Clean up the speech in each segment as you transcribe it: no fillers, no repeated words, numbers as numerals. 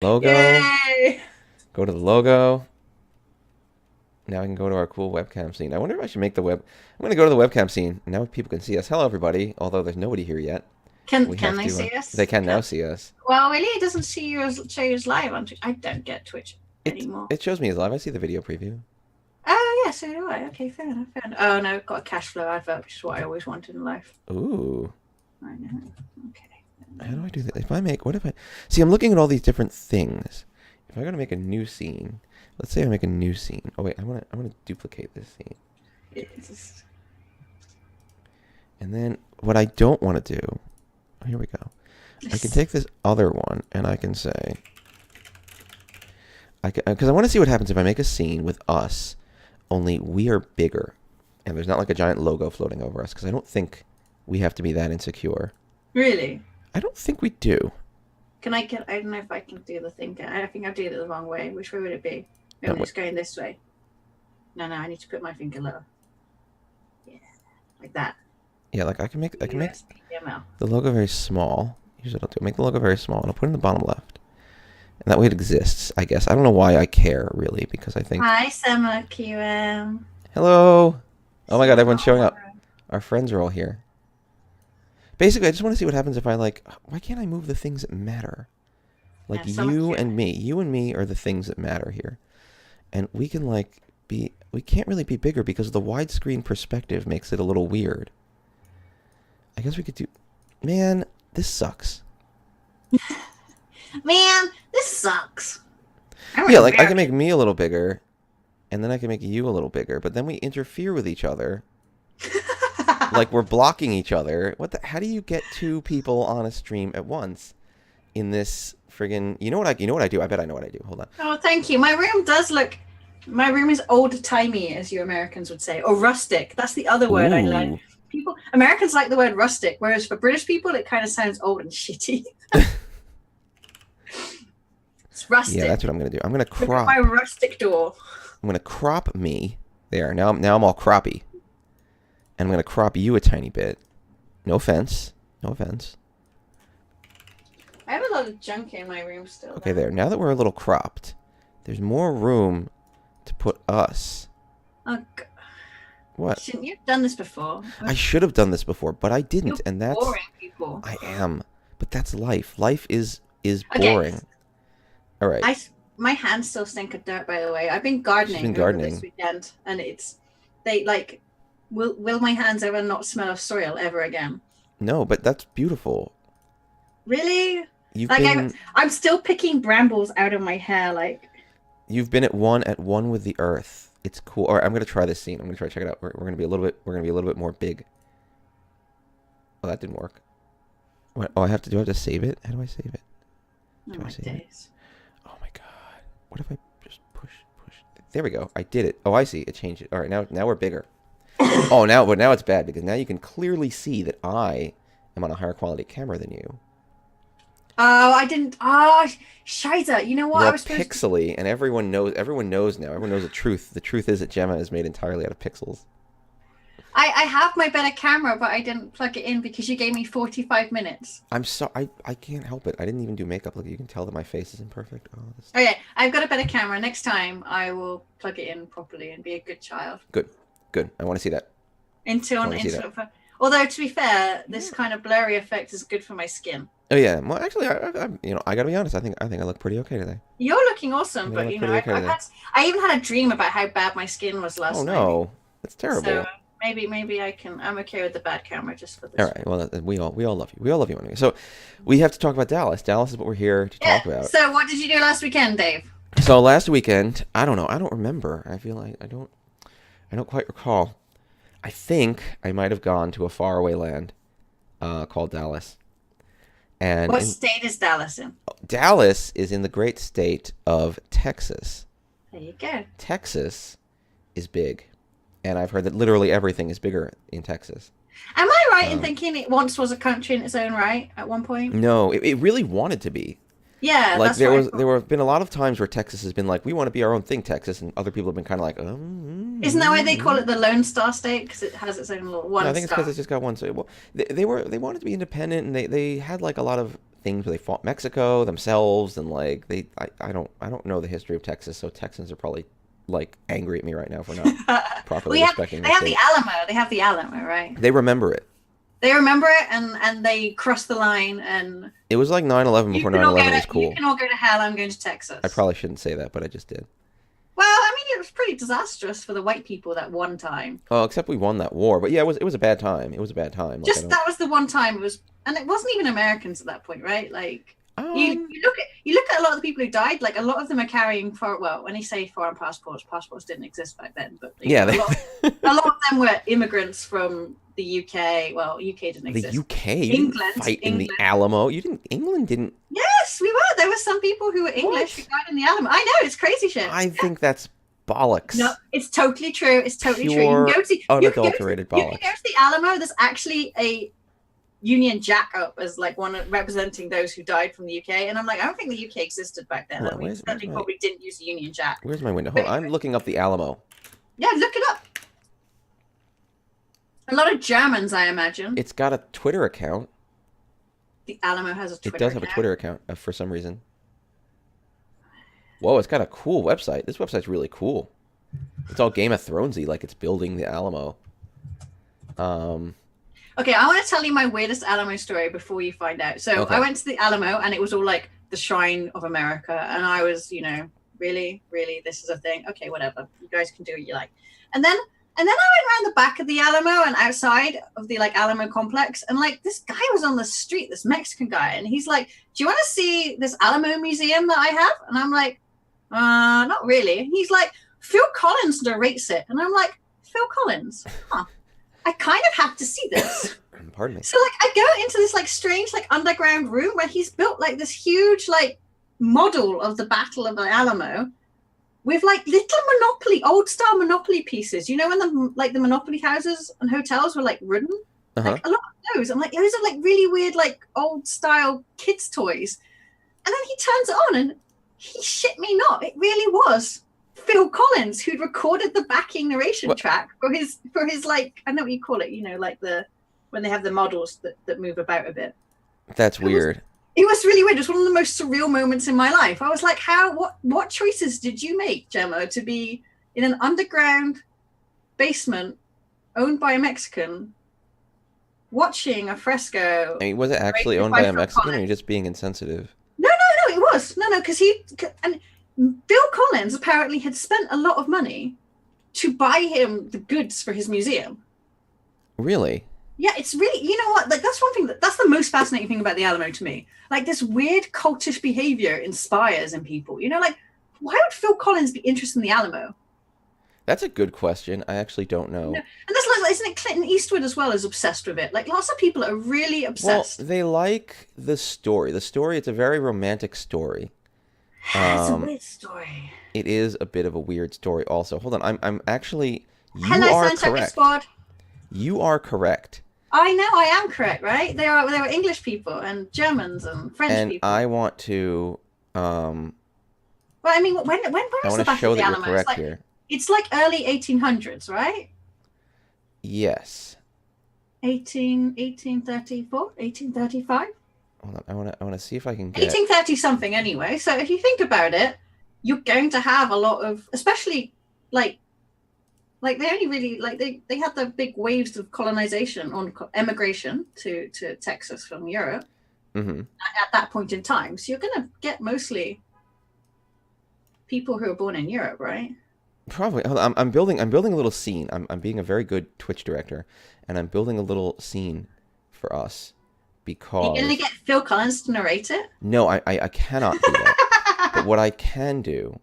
Logo. Yay! Go to the logo. Now I can go to our cool webcam scene. I wonder if I should make the web. I'm going to go to the webcam scene. Now people can see us. Hello, everybody. Although there's nobody here yet. Can We can have they to. see They us? can now see us. Well, really, it doesn't see you as show you as live on Twitch. I don't get Twitch It anymore. it shows me as live. I see the video preview. Oh yeah, so do I. Okay, fair enough. Fair enough. Oh no, I've got a cash flow advert, which is what I always wanted in life. Ooh. I know. Okay. How do I do that? If I make, what if I, see, I'm looking at all these different things. If I gotta make a new scene, let's say I make a new scene. Oh wait, I want to duplicate this scene. It's And then what I don't want to do, oh, here we go. I can take this other one and I can say, because I want to see what happens if I make a scene with us, only we are bigger, and there's not like a giant logo floating over us, because I don't think we have to be that insecure. really. I don't think we do. Can I get? I don't know if I can do the thing. I think I did it the wrong way. Which way would it be? No, No, it's going this way. No, I need to put my finger lower. Yeah, like that. yeah, like I can make USPML. the logo very small. Here's what I'll do. Make the logo very small, and I'll put it in the bottom left. And that way it exists, I guess. I don't know why I care, really, because I think... Hi, Summer QM. Hello! Oh my god, everyone's showing up. Our friends are all here. Basically, I just want to see what happens if I, like... Why can't I move the things that matter? Like, Yeah, Summer you QM. and me. You and me are the things that matter here. And we can, like, be... We can't really be bigger because the widescreen perspective makes it a little weird. I guess we could do... Man, this sucks. Man, this sucks. Yeah, like I can make me a little bigger, and then I can make you a little bigger, but then we interfere with each other. Like we're blocking each other. What the? How do you get two people on a stream at once in this friggin'? You know what I do? I bet I know what I do. Hold on. Oh, thank you. My room does look. My room is old timey, as you Americans would say, or rustic. That's the other word I learned. Ooh. People, Americans like the word rustic, whereas for British people, it kind of sounds old and shitty. It's rustic. Yeah, that's what I'm gonna do. I'm gonna Look at crop. my rustic door. I'm gonna crop me. There. Now I'm all croppy, and I'm gonna crop you a tiny bit. No offense. No offense. I have a lot of junk in my room still. Okay, there. Now that we're a little cropped, there's more room to put us. Oh, What? shouldn't you have done this before? I should have done this before, but I didn't, You're and that's... boring people. I am, but that's life. Life is Okay. boring. All right. My hands still stink of dirt, by the way. I've been gardening, been over gardening. this weekend, and they like, will my hands ever not smell of soil ever again? No, but that's beautiful. Really? You've Like been I'm still picking brambles out of my hair. Like, you've been at one with the earth. It's cool. All right, I'm gonna try this scene. I'm gonna try to check it out. We're gonna be a little bit more big. Oh, that didn't work. What? Oh, do I have to save it? How do I save it? oh my days. Oh my god. What if I just push? There we go. I did it. Oh, I see. It changed it. All right, now we're bigger. Oh, now it's bad because now you can clearly see that I am on a higher quality camera than you. Oh, I didn't. Oh, Shiza. You know what? You're I all was supposed to. pixely, and everyone knows now. Everyone knows the truth. The truth is that Gemma is made entirely out of pixels. I have my better camera, but I didn't plug it in because you gave me 45 minutes. I can't help it. I didn't even do makeup. Look, you can tell that my face is imperfect. Oh, this... Okay, I've got a better camera. Next time, I will plug it in properly and be a good child. Good. I want to see that. Although to be fair, this kind of blurry effect is good for my skin. Oh yeah. Well, actually, I gotta be honest. I think I look pretty okay today. You're looking awesome, Yeah, but look pretty okay today. I even had a dream about how bad my skin was last Oh night. no, that's terrible. So maybe I'm okay with the bad camera just for this. All right. Well, we all love you. We all love you anyway. So we have to talk about Dallas. Dallas is what we're here to talk about. So what did you do last weekend, Dave? So last weekend, I don't know. I don't remember. I feel like I don't quite recall. I think I might have gone to a faraway land called Dallas. And What state is Dallas in? Dallas is in the great state of Texas. There you go. Texas is big. And I've heard that literally everything is bigger in Texas. Am I right in thinking it once was a country in its own right at one point? No, it really wanted to be. Yeah, Like that's there have been a lot of times where Texas has been like, we want to be our own thing, Texas, and other people have been kind of like, Isn't that why they call it the Lone Star State? Because it has its own little one No, I think it's star. because it's just got one. So, well, they wanted to be independent, and they had like a lot of things where they fought Mexico themselves, and like I don't know the history of Texas, so Texans are probably like angry at me right now for not properly respecting They the have state. the Alamo. They have the Alamo, right? They remember it. They remember it, and they cross the line, and It was like 9/11 before 9/11 was you cool. can all go to hell. I'm going to Texas. I probably shouldn't say that, but I just did. Well, I mean, it was pretty disastrous for the white people that one time. Oh, except we won that war, but yeah, it was a bad time. It was a bad time. Like, Just that was the one time it was, and it wasn't even Americans at that point, right? Like you look at a lot of the people who died. Like a lot of them are carrying when you say foreign passports didn't exist back then, but yeah, a lot of them were immigrants from the UK. Well, UK didn't exist. The UK, England, fight in the Alamo. England didn't. Yes, we were. There were some people who were English who died in the Alamo. I know, it's crazy shit. I think that's bollocks. No, it's totally true. It's totally true. Pure, You can go to unadulterated bollocks. You can go to the Alamo. There's actually a Union Jack up as like one representing those who died from the UK, and I'm like, I don't think the UK existed back then. We certainly probably didn't use the Union Jack. Where's my window? Hold on, I'm looking up the Alamo. Yeah, look it up. A lot of Germans, I imagine. It's got a Twitter account. The Alamo has a Twitter account. It does have a Twitter account for some reason. Whoa, it's got a cool website. This website's really cool. It's all Game of Thronesy, like it's building the Alamo. Okay, I want to tell you my weirdest Alamo story before you find out. So I went to the Alamo, and it was all like the shrine of America, and I was, really, this is a thing. Okay, whatever. You guys can do what you like. And then I went around the back of the Alamo and outside of the like Alamo complex, and like this guy was on the street, this Mexican guy, and he's like, "Do you want to see this Alamo museum that I have?" And I'm like, not really. And he's like, "Phil Collins narrates it," and I'm like, "Phil Collins? Huh. I kind of have to see this." Pardon me. So like I go into this like strange like underground room where he's built like this huge like model of the Battle of the Alamo with like little old style Monopoly pieces. You know when the Monopoly houses and hotels were like wooden? Like a lot of those. I'm like, those are like really weird like old style kids toys. And then he turns it on and he shit me not. It really was Phil Collins who'd recorded the backing narration track for his like, I don't know what you call it, like when they have the models that move about a bit. That's weird. It was really weird. It was one of the most surreal moments in my life. I was like, what choices did you make, Gemma, to be in an underground basement owned by a Mexican watching a fresco? I mean, was it actually owned by a Mexican, or are you just being insensitive? No, it was. No, because Bill Collins apparently had spent a lot of money to buy him the goods for his museum. Really? Yeah, it's really, you know what? Like that's one thing that's the most fascinating thing about the Alamo to me. Like this weird cultish behavior inspires in people. Like why would Phil Collins be interested in the Alamo? That's a good question. I actually don't know. And that's like, isn't it Clinton Eastwood as well is obsessed with it? Like lots of people are really obsessed. Well, they like the story. The story, it's a very romantic story. It's a weird story. It is a bit of a weird story also. Hold on, I'm actually, Hello, are Sunshine correct. Squad. You are correct. I know I am correct, right? They were English people and Germans and French people. And I want to Well, I mean, when was the Battle of the Alamo? I want to show that you're correct here. It's like early 1800s, right? Yes. 1834, 1835. Hold on, I want to see if I can get 1830 something anyway. So if you think about it, you're going to have a lot of, especially like they only really they had the big waves of colonization on emigration to Texas from Europe at that point in time. So you're going to get mostly people who are born in Europe, right? Probably. I'm building a little scene. I'm being a very good Twitch director, and I'm building a little scene for us because You're going to get Phil Collins to narrate it? No, I cannot do that. But what I can do,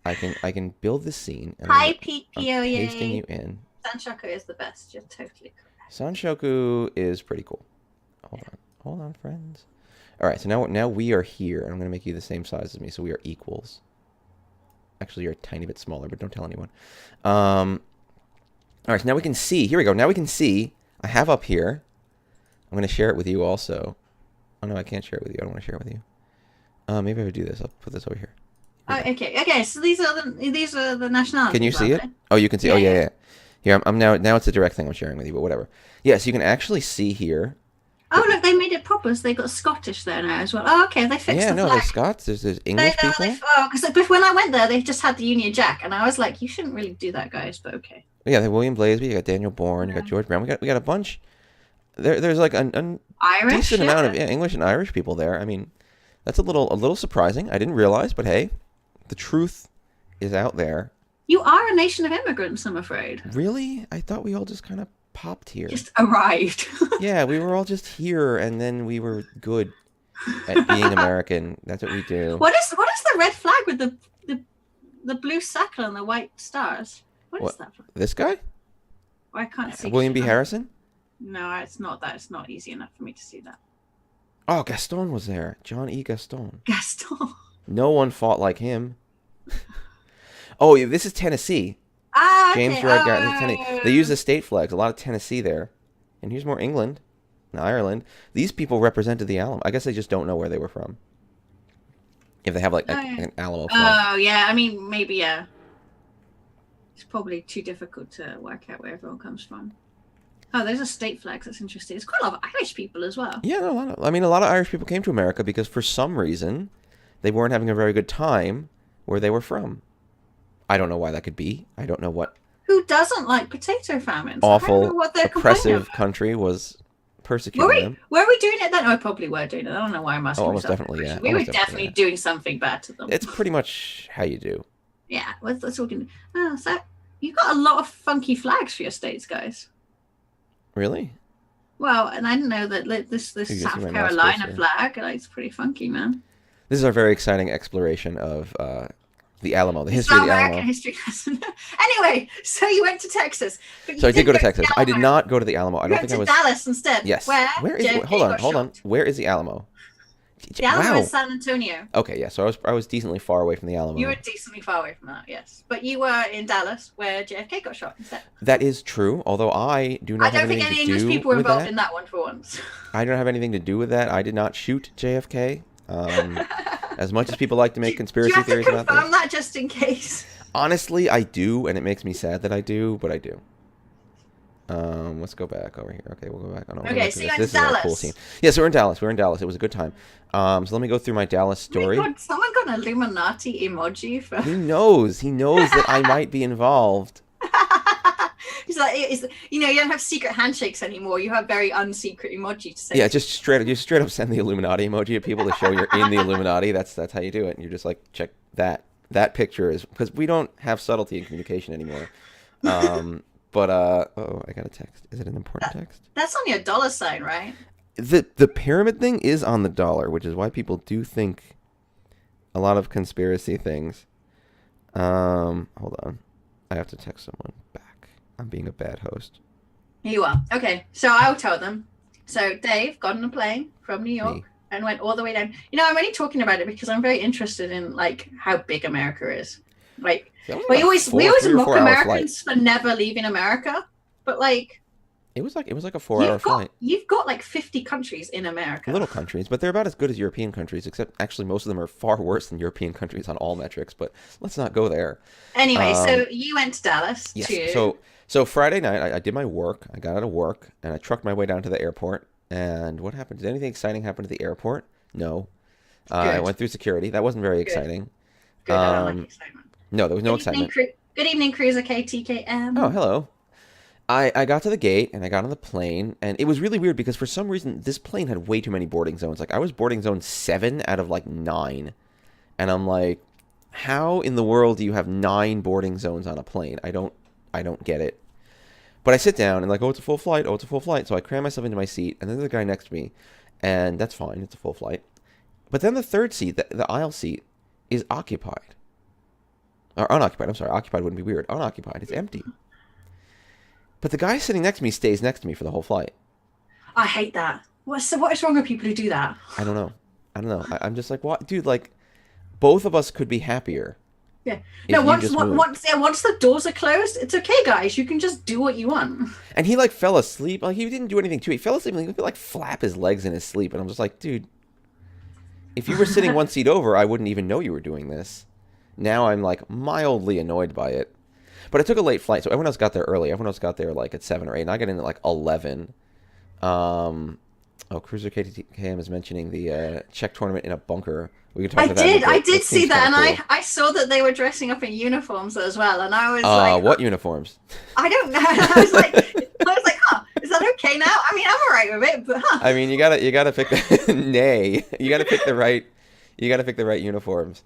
I can build the scene. And Hi, I'm PPOA. pasting you in. Sanshoku is the best. You're totally correct. Sanshoku is pretty cool. Hold on, friends. All right, so now we are here, and I'm going to make you the same size as me, so we are equals. Actually, you're a tiny bit smaller, but don't tell anyone. All right, so now we can see. Here we go. Now we can see. I have up here. I'm going to share it with you also. Oh, no, I can't share it with you. I don't want to share it with you. Maybe I would do this. I'll put this over here. Oh, okay. So these are the nationalities. Can you see it? Oh, you can see. Yeah, oh, yeah. Here, I'm now it's a direct thing I'm sharing with you, but whatever. Yeah, so you can actually see here. Oh, look, they made it Coppers, they got Scottish there now as well. Oh, okay, they fixed Yeah, the no, flag. there's Scots, there's English people. Because when I went there, they just had the Union Jack, and I was like, you shouldn't really do that, guys, but okay. Yeah, they have William Blaseby, you got Daniel Bourne, you got George Brown. We got a bunch. There's like a Irish, decent amount of English and Irish people there. I mean, that's a little surprising. I didn't realize, but hey, the truth is out there. You are a nation of immigrants, I'm afraid. Really? I thought we all just kind of popped here. Just arrived. Yeah, we were all just here, and then we were good at being American. That's what we do. What is the red flag with the blue circle and the white stars? What is that? This guy? Oh, I can't see. William B. Harrison? No, it's not that. It's not easy enough for me to see that. Oh, Gaston was there. John E. Gaston. Gaston. No one fought like him. Oh, yeah, this is Tennessee. Ah, James okay. Gerard Garrett. Tennessee. They use the state flags. A lot of Tennessee there. And here's more England and Ireland. These people represented the Alamo. I guess they just don't know where they were from. If they have like an Alamo flag. Oh, yeah. I mean, maybe, yeah. It's probably too difficult to work out where everyone comes from. Oh, there's a state flag. That's interesting. There's quite a lot of Irish people as well. Yeah, a lot of Irish people came to America because for some reason they weren't having a very good time where they were from. I don't know why that could be. I don't know what. Who doesn't like potato famines? Awful, oppressive country was persecuting them. Were we doing it then? Oh, we probably were doing it. I don't know why I'm asking. Oh, almost definitely, yeah. We were definitely doing something bad to them. It's pretty much how you do. Yeah, that's all we can do. Oh, so you got a lot of funky flags for your states, guys. Really? Well, and I didn't know that this South Carolina flag, like, it's pretty funky, man. This is our very exciting exploration of the Alamo, the history of the Alamo. American history lesson. Anyway, so you went to Texas. So I did go to Texas. I did not go to the Alamo. I don't think I was. Dallas instead. Yes. Where is? Hold on. Where is the Alamo? The Alamo is San Antonio. Okay, yeah. So I was decently far away from the Alamo. You were decently far away from that, yes. But you were in Dallas, where JFK got shot instead. That is true. Although I do not have anything to do with that. I don't think any English people were involved in that one for once. I don't have anything to do with that. I did not shoot JFK. As much as people like to make conspiracy theories about this. Do you have to confirm that just in case? Honestly, I do, and it makes me sad that I do, but I do. Let's go back over here. Okay, we'll go back. Okay, so you're in Dallas. Is our cool scene. Yeah, so we're in Dallas. It was a good time. So let me go through my Dallas story. Oh my God, someone got an Illuminati emoji for. He knows that I might be involved. He's like, you don't have secret handshakes anymore. You have very unsecret emoji to say. Yeah, just straight up send the Illuminati emoji to people to show you're in the Illuminati. That's how you do it. You're just like, check that picture is, because we don't have subtlety in communication anymore. But I got a text. Is it an important text? That's on your dollar sign, right? The pyramid thing is on the dollar, which is why people do think a lot of conspiracy things. Hold on. I have to text someone back. I'm being a bad host. You are. Okay, so I'll tell them. So Dave got on a plane from New York and went all the way down. I'm only talking about it because I'm very interested in like how big America is. Like we always mock Americans for never leaving America, but like it was like a 4-hour flight. You've got like 50 countries in America. Little countries, but they're about as good as European countries, except actually most of them are far worse than European countries on all metrics, but let's not go there. Anyway, so you went to Dallas. Yes. So Friday night, I did my work. I got out of work, and I trucked my way down to the airport. And what happened? Did anything exciting happen to the airport? No. I went through security. That wasn't very exciting. Good. I don't like excitement. No, there was no excitement. Good evening, Cruiser KTKM. Oh, hello. I got to the gate, and I got on the plane, and it was really weird because for some reason, this plane had way too many boarding zones. Like, I was boarding zone 7 out of, 9. And I'm like, how in the world do you have 9 boarding zones on a plane? I don't get it. But I sit down and like, it's a full flight. So I cram myself into my seat, and then there's a guy next to me, and that's fine. It's a full flight. But then the third seat, the aisle seat, is occupied. Or unoccupied. I'm sorry. Occupied wouldn't be weird. Unoccupied. It's empty. But the guy sitting next to me stays next to me for the whole flight. I hate that. What is wrong with people who do that? I don't know. I'm just like, what, dude? Like, both of us could be happier. Yeah. No, once the doors are closed, it's okay, guys. You can just do what you want. And he like fell asleep. Like he didn't do anything too. He fell asleep and he would like flap his legs in his sleep. And I'm just like, dude, if you were sitting one seat over, I wouldn't even know you were doing this. Now I'm like mildly annoyed by it. But I took a late flight, so everyone else got there early. Everyone else got there like at 7 or 8, and I got in at like 11. Oh, Cruiser KTKM is mentioning the Czech tournament in a bunker. We can talk I about that in a did, I bit. did That see seems that, kind and of cool. I saw that they were dressing up in uniforms as well, and I was like, What uniforms? I don't know. I was like, huh, is that okay now? I mean, I'm alright with it, but huh. I mean, you gotta pick the nay. You gotta pick the right uniforms.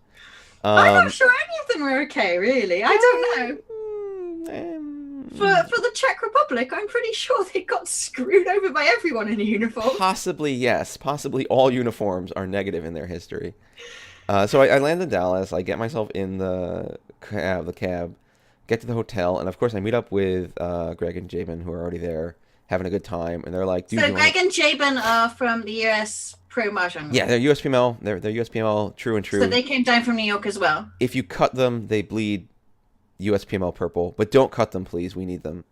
I'm not Um, sure any of them were okay, really. I don't know. For the Czech Republic, I'm pretty sure they got screwed over by everyone in a uniform. possibly yes. Possibly all uniforms are negative in their history. So I land in Dallas. I get myself in the cab, get to the hotel, and of course I meet up with Greg and Jabin, who are already there, having a good time. And they're like, "Dude, So you want Greg to?" and Jabin are from the US Pro Mahjong, Yeah, right? they're USPML. They're USPML true and So true. they came down from New York as well. If you cut them, they bleed USPML purple, but don't cut them, please. We need them.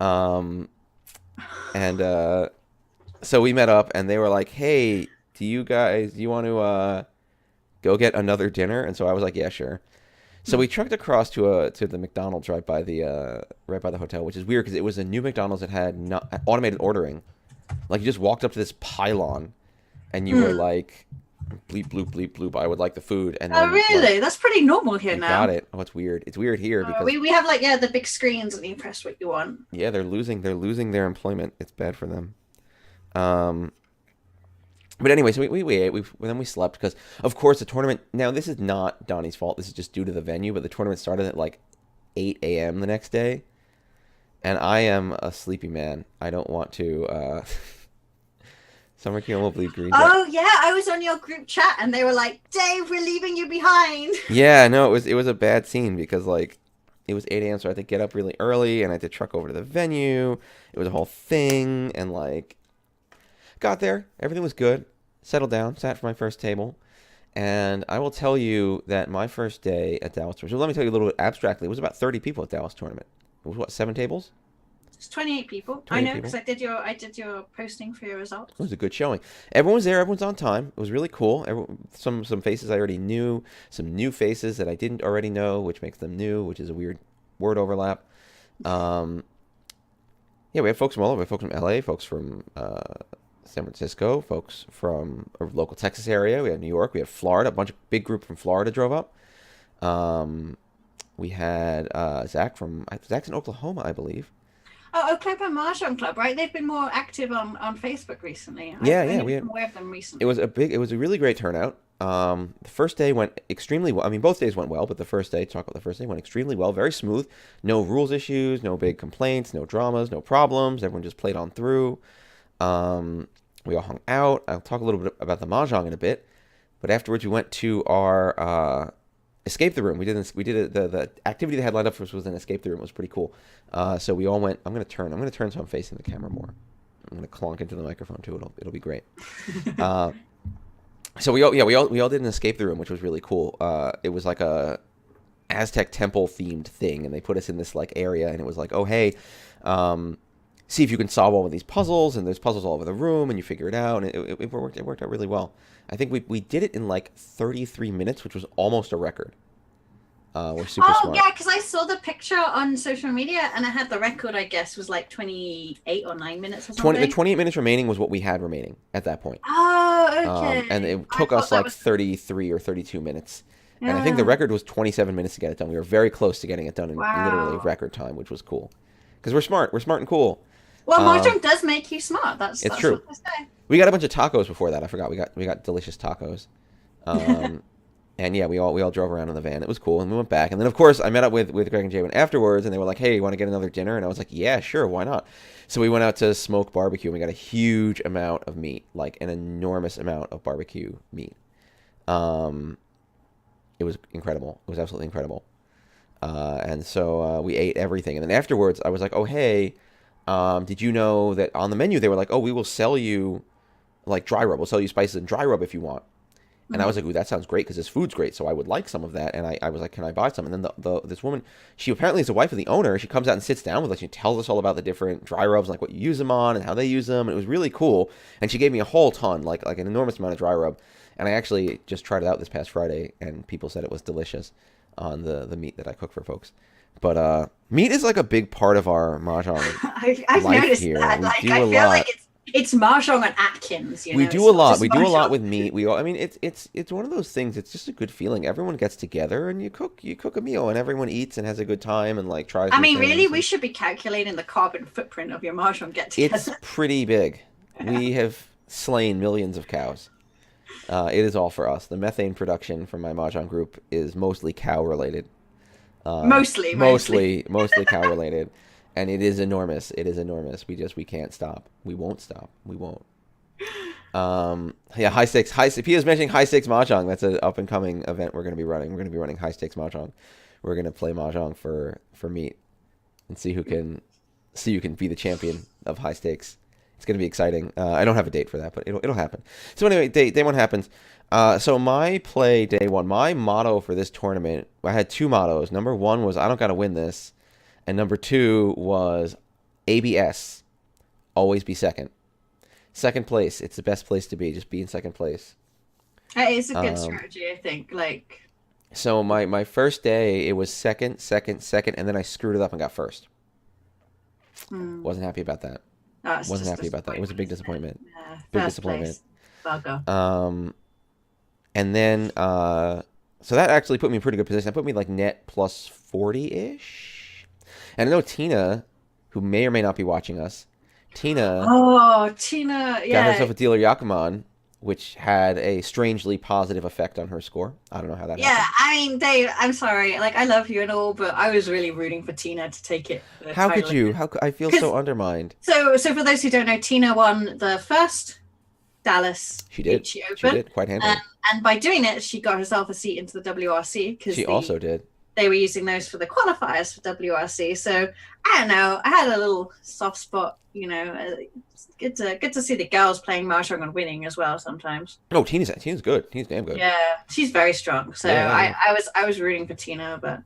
Um, and so we met up, and they were like, "Hey, do you want to go get another dinner?" And so I was like, "Yeah, sure." So we trucked across to the McDonald's right by the hotel, which is weird because it was a new McDonald's that had not, automated ordering. Like you just walked up to this pylon, and you were Hmm. like, "Bleep bloop bleep bloop. I would like the food," and Oh, then like really? That's pretty normal here you got now. it. Oh, it's weird. It's weird here because We have like, yeah, the big screens and you press what you want. yeah, they're losing their employment. It's bad for them. Um, but anyway, so we ate. Then we slept because, of course, the tournament. Now this is not Donnie's fault. This is just due to the venue. But the tournament started at like 8 a.m. the next day, and I am a sleepy man. I don't want to. Summer King will bleed green. Oh yeah, I was on your group chat and they were like, Dave, we're leaving you behind. Yeah, no, it was a bad scene because like it was 8 a.m. so I had to get up really early and I had to truck over to the venue. It was a whole thing and like got there, everything was good, settled down, sat for my first table, and I will tell you that my first day at Dallas Tournament. So let me tell you a little bit abstractly. It was about 30 people at Dallas Tournament. It was what, 7 tables? It's 28 people. I 28 know people. because I did your posting for your results. It was a good showing. Everyone was there. Everyone's on time. It was really cool. Some faces I already knew. Some new faces that I didn't already know, which makes them new, which is a weird word overlap. Um, yeah, we have folks from all over. We have folks from LA, folks from San Francisco, folks from a local Texas area. We had New York. We had Florida. A big group from Florida drove up. Um, we had Zach's in Oklahoma, I believe. Oh, Oklahoma Mahjong Club, right? They've been more active on Facebook recently. I've Yeah, only we become had. aware of them It recently. was a really great turnout. The first day went extremely well. I mean, both days went well, but the first day, talk about the first day, went extremely well, very smooth. No rules issues, no big complaints, no dramas, no problems. Everyone just played on through. Um, we all hung out. I'll talk a little bit about the mahjong in a bit, but afterwards we went to our escape the room. The activity they had lined up for us was an escape the room. It was pretty cool. So we all went. I'm gonna turn so I'm facing the camera more. I'm gonna clonk into the microphone too. It'll be great. Uh, so we all did an escape the room, which was really cool. It was like a Aztec temple themed thing, and they put us in this like area, and it was like, oh hey, see if you can solve all of these puzzles, and there's puzzles all over the room, and you figure it out, and it worked out really well. I think we did it in like 33 minutes, which was almost a record. We're super Oh smart. yeah, because I saw the picture on social media and I had the record. I guess was like 28 or 9 minutes or 28 something. minutes remaining was what we had remaining at that point. Oh, And okay. it I took thought us that like was 33 or 32 minutes. And I think the yeah. record was 27 minutes to get it done. We were very close to getting it done in literally Wow. record time, which was cool. Because we're smart. We're smart and cool. Well, Um, mahjong does make you smart. That's it's that's true. what they say. We got a bunch of tacos before that. I forgot. We got delicious tacos. Um, and yeah, we all drove around in the van. It was cool, and we went back. And then of course I met up with Greg and Jay afterwards, and they were like, "Hey, you want to get another dinner?" And I was like, "Yeah, sure, why not?" So we went out to smoke barbecue, and we got a huge amount of meat, like an enormous amount of barbecue meat. Um, it was incredible. It was absolutely incredible. And so we ate everything, and then afterwards I was like, "Oh hey, did you know that on the menu they were like, oh, we will sell you like dry rub. We'll sell you spices and dry rub if you want." And I was Mm. like, ooh, that sounds great because this food's great. So I would like some of that. And I was like, can I buy some? And then this woman, she apparently is the wife of the owner. She comes out and sits down with us. She tells us all about the different dry rubs, like what you use them on and how they use them. And it was really cool. And she gave me a whole ton, like an enormous amount of dry rub. And I actually just tried it out this past Friday, and people said it was delicious on the meat that I cook for folks. But meat is like a big part of our mahjong I've life noticed here. that. We Like, do I a feel like lot. It's Mahjong and Atkins, We it's do a not lot. just We do a lot Mahjong. with meat. I mean, it's one of those things. It's just a good feeling. Everyone gets together and you cook a meal, and everyone eats and has a good time and like tries I new mean, really, things. we And should be calculating the carbon footprint of your Mahjong get it's together. pretty big. We have slain millions of cows. It is all for us. The methane production from my mahjong group is mostly cow related. Mostly. Mostly cow related, and it is enormous. It is enormous. We can't stop. We won't stop. We won't. Yeah, high stakes. Pia's mentioning high stakes mahjong. That's an up and coming event we're going to be running. We're going to be running high stakes mahjong. We're going to play mahjong for meat and see who can be the champion of high stakes. It's going to be exciting. I don't have a date for that, but it'll happen. So anyway, day one happens. So my play day one, my motto for this tournament, I had two mottos. Number one was I don't got to win this, and number two was ABS, always be second. Second place, it's the best place to be. Just be in second place. It is a good Um, strategy, I think. Like, so my first day, it was second, and then I screwed it up and got first. hmm, Wasn't happy about that. that's Wasn't just happy about that. It was a disappointment, big isn't it? disappointment. Yeah, Big first disappointment. place. Bugger. Um, and then so that actually put me in a pretty good position. That put me like net plus 40-ish. And I know Tina, who may or may not be watching us, Tina Oh, Tina, got yeah. herself a dealer Yakuman, which had a strangely positive effect on her score. I don't know how that Yeah, happened. I mean, Dave, I'm sorry. Like, I love you and all, but I was really rooting for Tina to take it, the How could title. you? I feel Because, so undermined. so for those who don't know, Tina won the first Dallas She did. HE She Open. did quite And, handily. and by doing it, she got herself a seat into the WRC because She also did. they were using those for the qualifiers for WRC. So I don't know. I had a little soft spot. It's good to see the girls playing Mahjong and winning as well sometimes. Oh, Tina's good. Tina's damn good. Yeah, she's very strong. So Yeah, yeah, yeah. I was rooting for Tina, but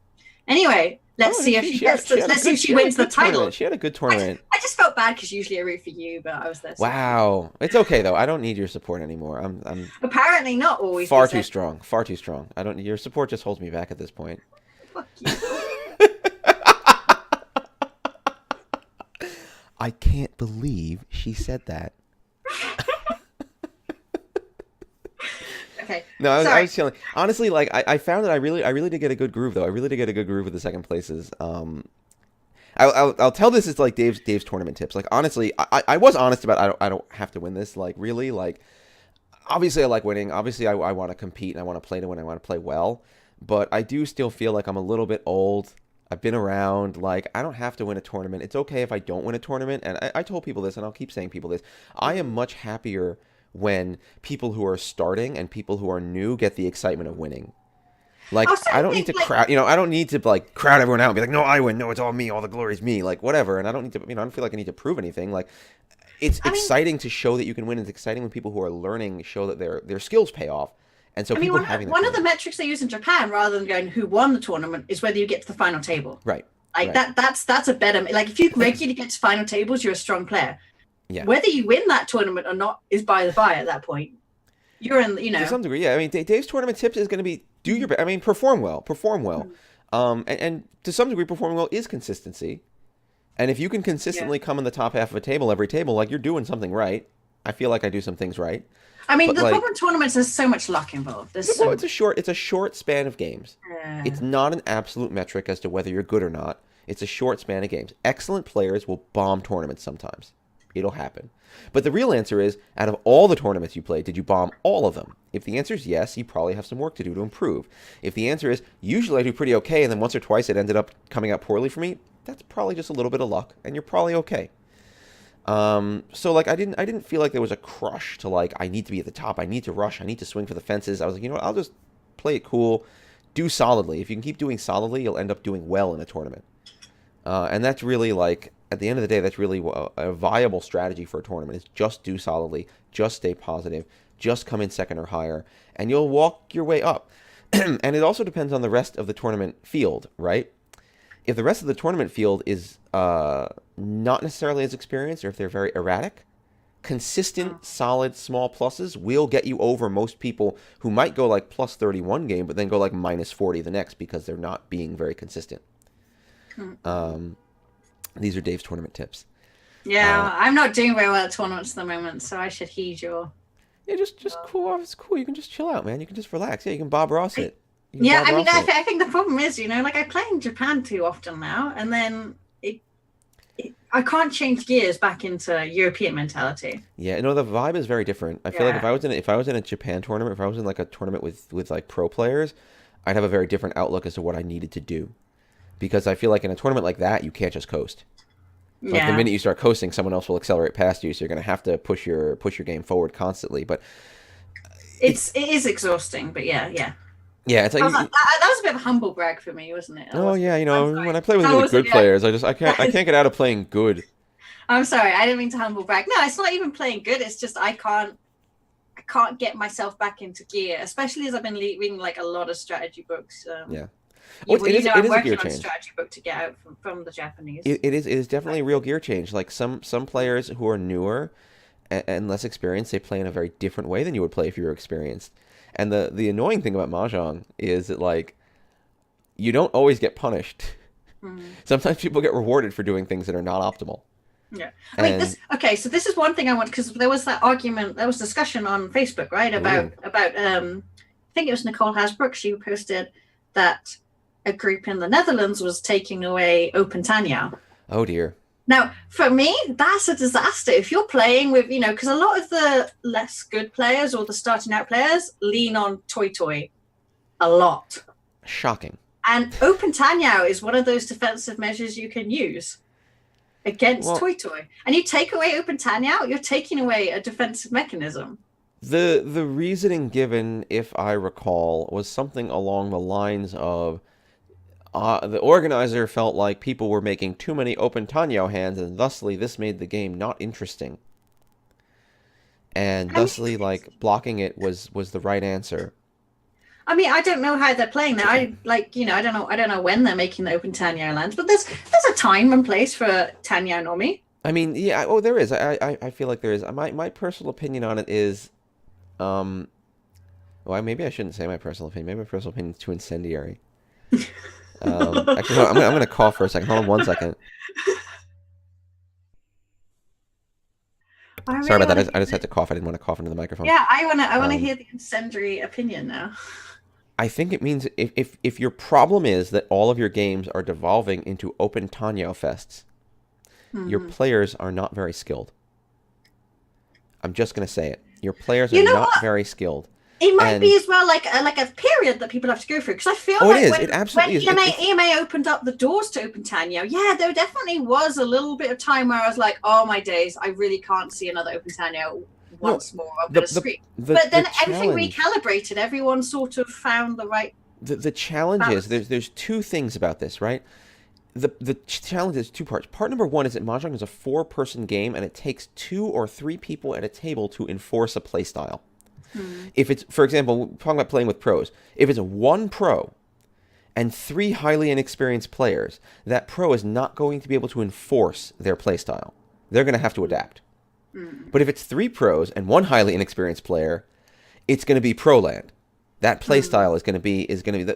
anyway, let's Oh, see if she gets. Let's see if she wins the title. tournament. She had a good tournament. I just felt bad because usually I root for you, but I was there. Wow, it's okay though. I don't need your support anymore. I'm Apparently, not always. far too strong. Far too strong. I don't. Your support just holds me back at this point. Fuck you. I can't believe she said that. Okay. No, I Sorry. was feeling honestly like I found that I really did get a good groove though. I really did get a good groove with the second places. I'll tell this as like Dave's tournament tips. Like honestly, I was honest about I don't have to win this. Like really, like obviously I like winning. Obviously I want to compete and I want to play to win. I want to play well. But I do still feel like I'm a little bit old. I've been around. Like I don't have to win a tournament. It's okay if I don't win a tournament. And I told people this, and I'll keep saying people this. I am much happier when people who are starting and people who are new get the excitement of winning. Like Also, I I don't need to think like crowd, I don't need to like crowd everyone out and be like, no, I win, no, it's all me, all the glory's me, like whatever. And I don't need to, I don't feel like I need to prove anything. Like it's I mean, exciting to show that you can win. It's exciting when people who are learning show that their skills pay off. And so I mean, people having one of the metrics they use in Japan, rather than going who won the tournament, is whether you get to the final table. right, Like right, that's a better. Like if you regularly get to final tables, you're a strong player. yeah. Whether you win that tournament or not is by the by at that point. You're in, To some degree, yeah. I mean, Dave's tournament tips is going to be do your best. I mean, perform well, perform well. And to some degree, performing well is consistency. And if you can Yeah. consistently come in the top half of a table every table, like you're doing something right. I feel like I do some things right. I mean, But the like, problem with tournaments, there's so much luck involved. There's so well, much. it's a short span of games. It's not an absolute metric as to whether you're good or not. It's a short span of games. Excellent players will bomb tournaments sometimes. It'll happen. But the real answer is, out of all the tournaments you played, did you bomb all of them? If the answer is yes, you probably have some work to do to improve. If the answer is, usually I do pretty okay, and then once or twice it ended up coming out poorly for me, that's probably just a little bit of luck, and you're probably okay. So like I didn't feel like there was a crush to like I need to be at the top, I need to rush, I need to swing for the fences. I was like, you know what, I'll just play it cool, do solidly. If you can keep doing solidly, you'll end up doing well in a tournament. And that's really like at the end of the day, that's really a viable strategy for a tournament is just do solidly, just stay positive, just come in second or higher, and you'll walk your way up. And it also depends on the rest of the tournament field, right? If the rest of the tournament field is not necessarily as experienced, or if they're very erratic, consistent, solid, small pluses will get you over most people who might go like plus 30 game, but then go like minus 40 the next because they're not being very consistent. These are Dave's tournament tips. Yeah, I'm not doing very well at tournaments at the moment, so I should heed your. Yeah, just cool off. It's cool. You can just chill out, man. You can just relax. Yeah, you can Bob Ross I, it. You can yeah, Bob I mean, Ross it. I think the problem is, like I play in Japan too often now, and then I can't change gears back into European mentality. Yeah, no, the vibe is very different. I feel like Yeah. if I was in a Japan tournament, if I was in like a tournament with like pro players, I'd have a very different outlook as to what I needed to do. Because I feel like in a tournament like that, you can't just coast. Like the Yeah. minute you start coasting, someone else will accelerate past you, so you're going to have to push your game forward constantly. But it's It is exhausting, but yeah, yeah. yeah, it's like That was a bit of a humble brag for me, wasn't it? I oh wasn't. yeah, I'm when I sorry. play with I really wasn't. good Yeah. players, I can't get out of playing good. I'm sorry. I didn't mean to humble brag. No, it's not even playing good. It's just I can't get myself back into gear, especially as I've been reading like a lot of strategy books. Yeah. Yeah, Well, well, it I'm is a gear working on a change. strategy book to get out from the Japanese. It is definitely a real gear change. Like some players who are newer and less experienced, they play in a very different way than you would play if you were experienced. And the annoying thing about Mahjong is that like you don't always get punished. Mm. Sometimes people get rewarded for doing things that are not optimal. Yeah, I mean And this. Okay, so this is one thing I want because there was that argument, there was discussion on Facebook, right? ooh, About I think it was Nicole Hasbrook. She posted that a group in the Netherlands was taking away Open Tanya. oh dear. Now, for me, that's a disaster. If you're playing with, because a lot of the less good players or the starting out players lean on Toy Toy a lot. Shocking. And Open Tanyao is one of those defensive measures you can use against Well, Toy Toy. And you take away Open Tanyao, you're taking away a defensive mechanism. the reasoning given, if I recall, was something along the lines of the organizer felt like people were making too many open Tanyo hands, and thusly this made the game not interesting. And I mean, thusly, like blocking it was the right answer. I don't know how they're playing that. I don't know when they're making the Open Tanyao lands, but there's a time and place for Tanyao Nomi. I mean, yeah. Oh, there is. I feel like there is. My personal opinion on it is, well, maybe I shouldn't say my personal opinion. Maybe my personal opinion is too incendiary. Actually, no, I'm gonna cough for a second. Hold on 1 second. Sorry about that. I just had to cough. I didn't want to cough into the microphone. Yeah, I wanna hear the incendiary opinion now. I think it means if your problem is that all of your games are devolving into open Tanyo fests, your players are not very skilled. I'm just gonna say it. Your players are not very skilled. It might be as well like a period that people have to go through, because I feel like it absolutely when is. EMA opened up the doors to Open Tanya, yeah, there definitely was a little bit of time where I was like, oh my days, I really can't see another Open Tanya once more. I'm going to scream. But then everything recalibrated. Everyone sort of found the right. The challenge is there's two things about this, right? The challenge is two parts. Part number one is that Mahjong is a 4-person game, and it takes 2 or 3 people at a table to enforce a play style. If it's, for example, talking about playing with pros, if it's 1 pro and 3 highly inexperienced players, that pro is not going to be able to enforce their play style. They're going to have to adapt. But if it's 3 pros and 1 highly inexperienced player, it's going to be pro land. That play style is going to be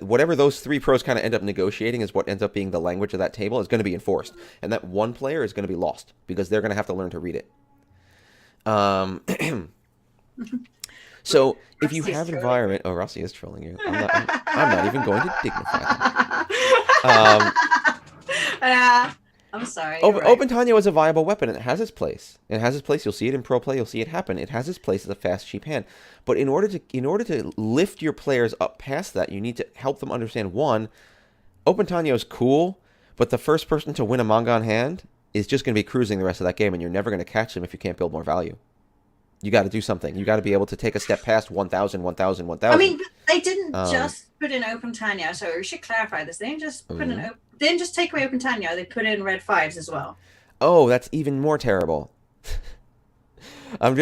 whatever those 3 pros kind of end up negotiating is what ends up being the language of that table is going to be enforced, and that 1 player is going to be lost because they're going to have to learn to read it. So if you have an environment, oh, Rossi is trolling you. I'm not even going to dignify him. I'm sorry. Open Tanya is a viable weapon, and it has its place. It has its place. You'll see it in pro play. You'll see it happen. It has its place as a fast, cheap hand. But in order to lift your players up past that, you need to help them understand, one, Open Tanya is cool, but the first person to win a Mangan hand is just going to be cruising the rest of that game, and you're never going to catch them if you can't build more value. You got to do something. You got to be able to take a step past 1,000, 1,000, 1,000. I mean, they didn't just put in Open Tanya, so we should clarify this. They didn't just put in. They didn't just take away Open Tanya. They put in red 5s as well. Oh, that's even more terrible. I'm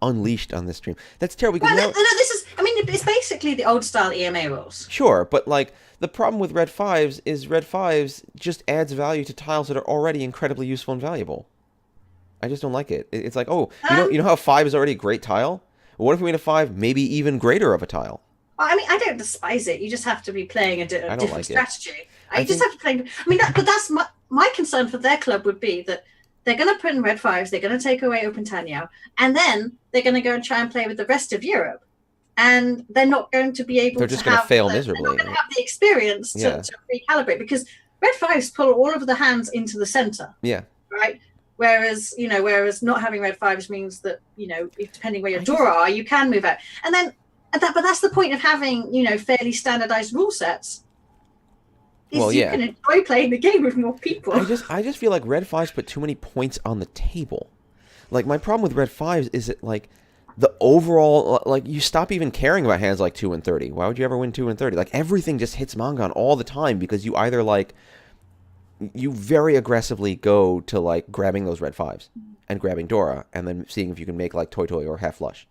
unleashed on this stream. That's terrible. Well, no, this is. I mean, it's basically the old style EMA rules. Sure, but like the problem with red 5s is red 5s just adds value to tiles that are already incredibly useful and valuable. I just don't like it. It's like, oh, you know how 5 is already a great tile? What if we made a 5 maybe even greater of a tile? I mean, I don't despise it. You just have to be playing a different strategy. You just have to play. I mean, but that's my concern for their club would be that they're going to put in red fives, they're going to take away Open Tanyao, and then they're going to go and try and play with the rest of Europe. And they're not going to be able They're just going to fail miserably. They're not going to have the experience to recalibrate, because red fives pull all of the hands into the center. Yeah. Right. Whereas not having red fives means that, depending where your Dora are, you can move out. And then, but that's the point of having, fairly standardized rule sets. You can enjoy playing the game with more people. I just feel like red fives put too many points on the table. Like, my problem with red fives is that, like, the overall, like, you stop even caring about hands like 2 and 30. Why would you ever win 2 and 30? Like, everything just hits Mangan all the time because you either, like, you very aggressively go to, like, grabbing those red fives and grabbing Dora and then seeing if you can make, like, Toy Toy or half flush.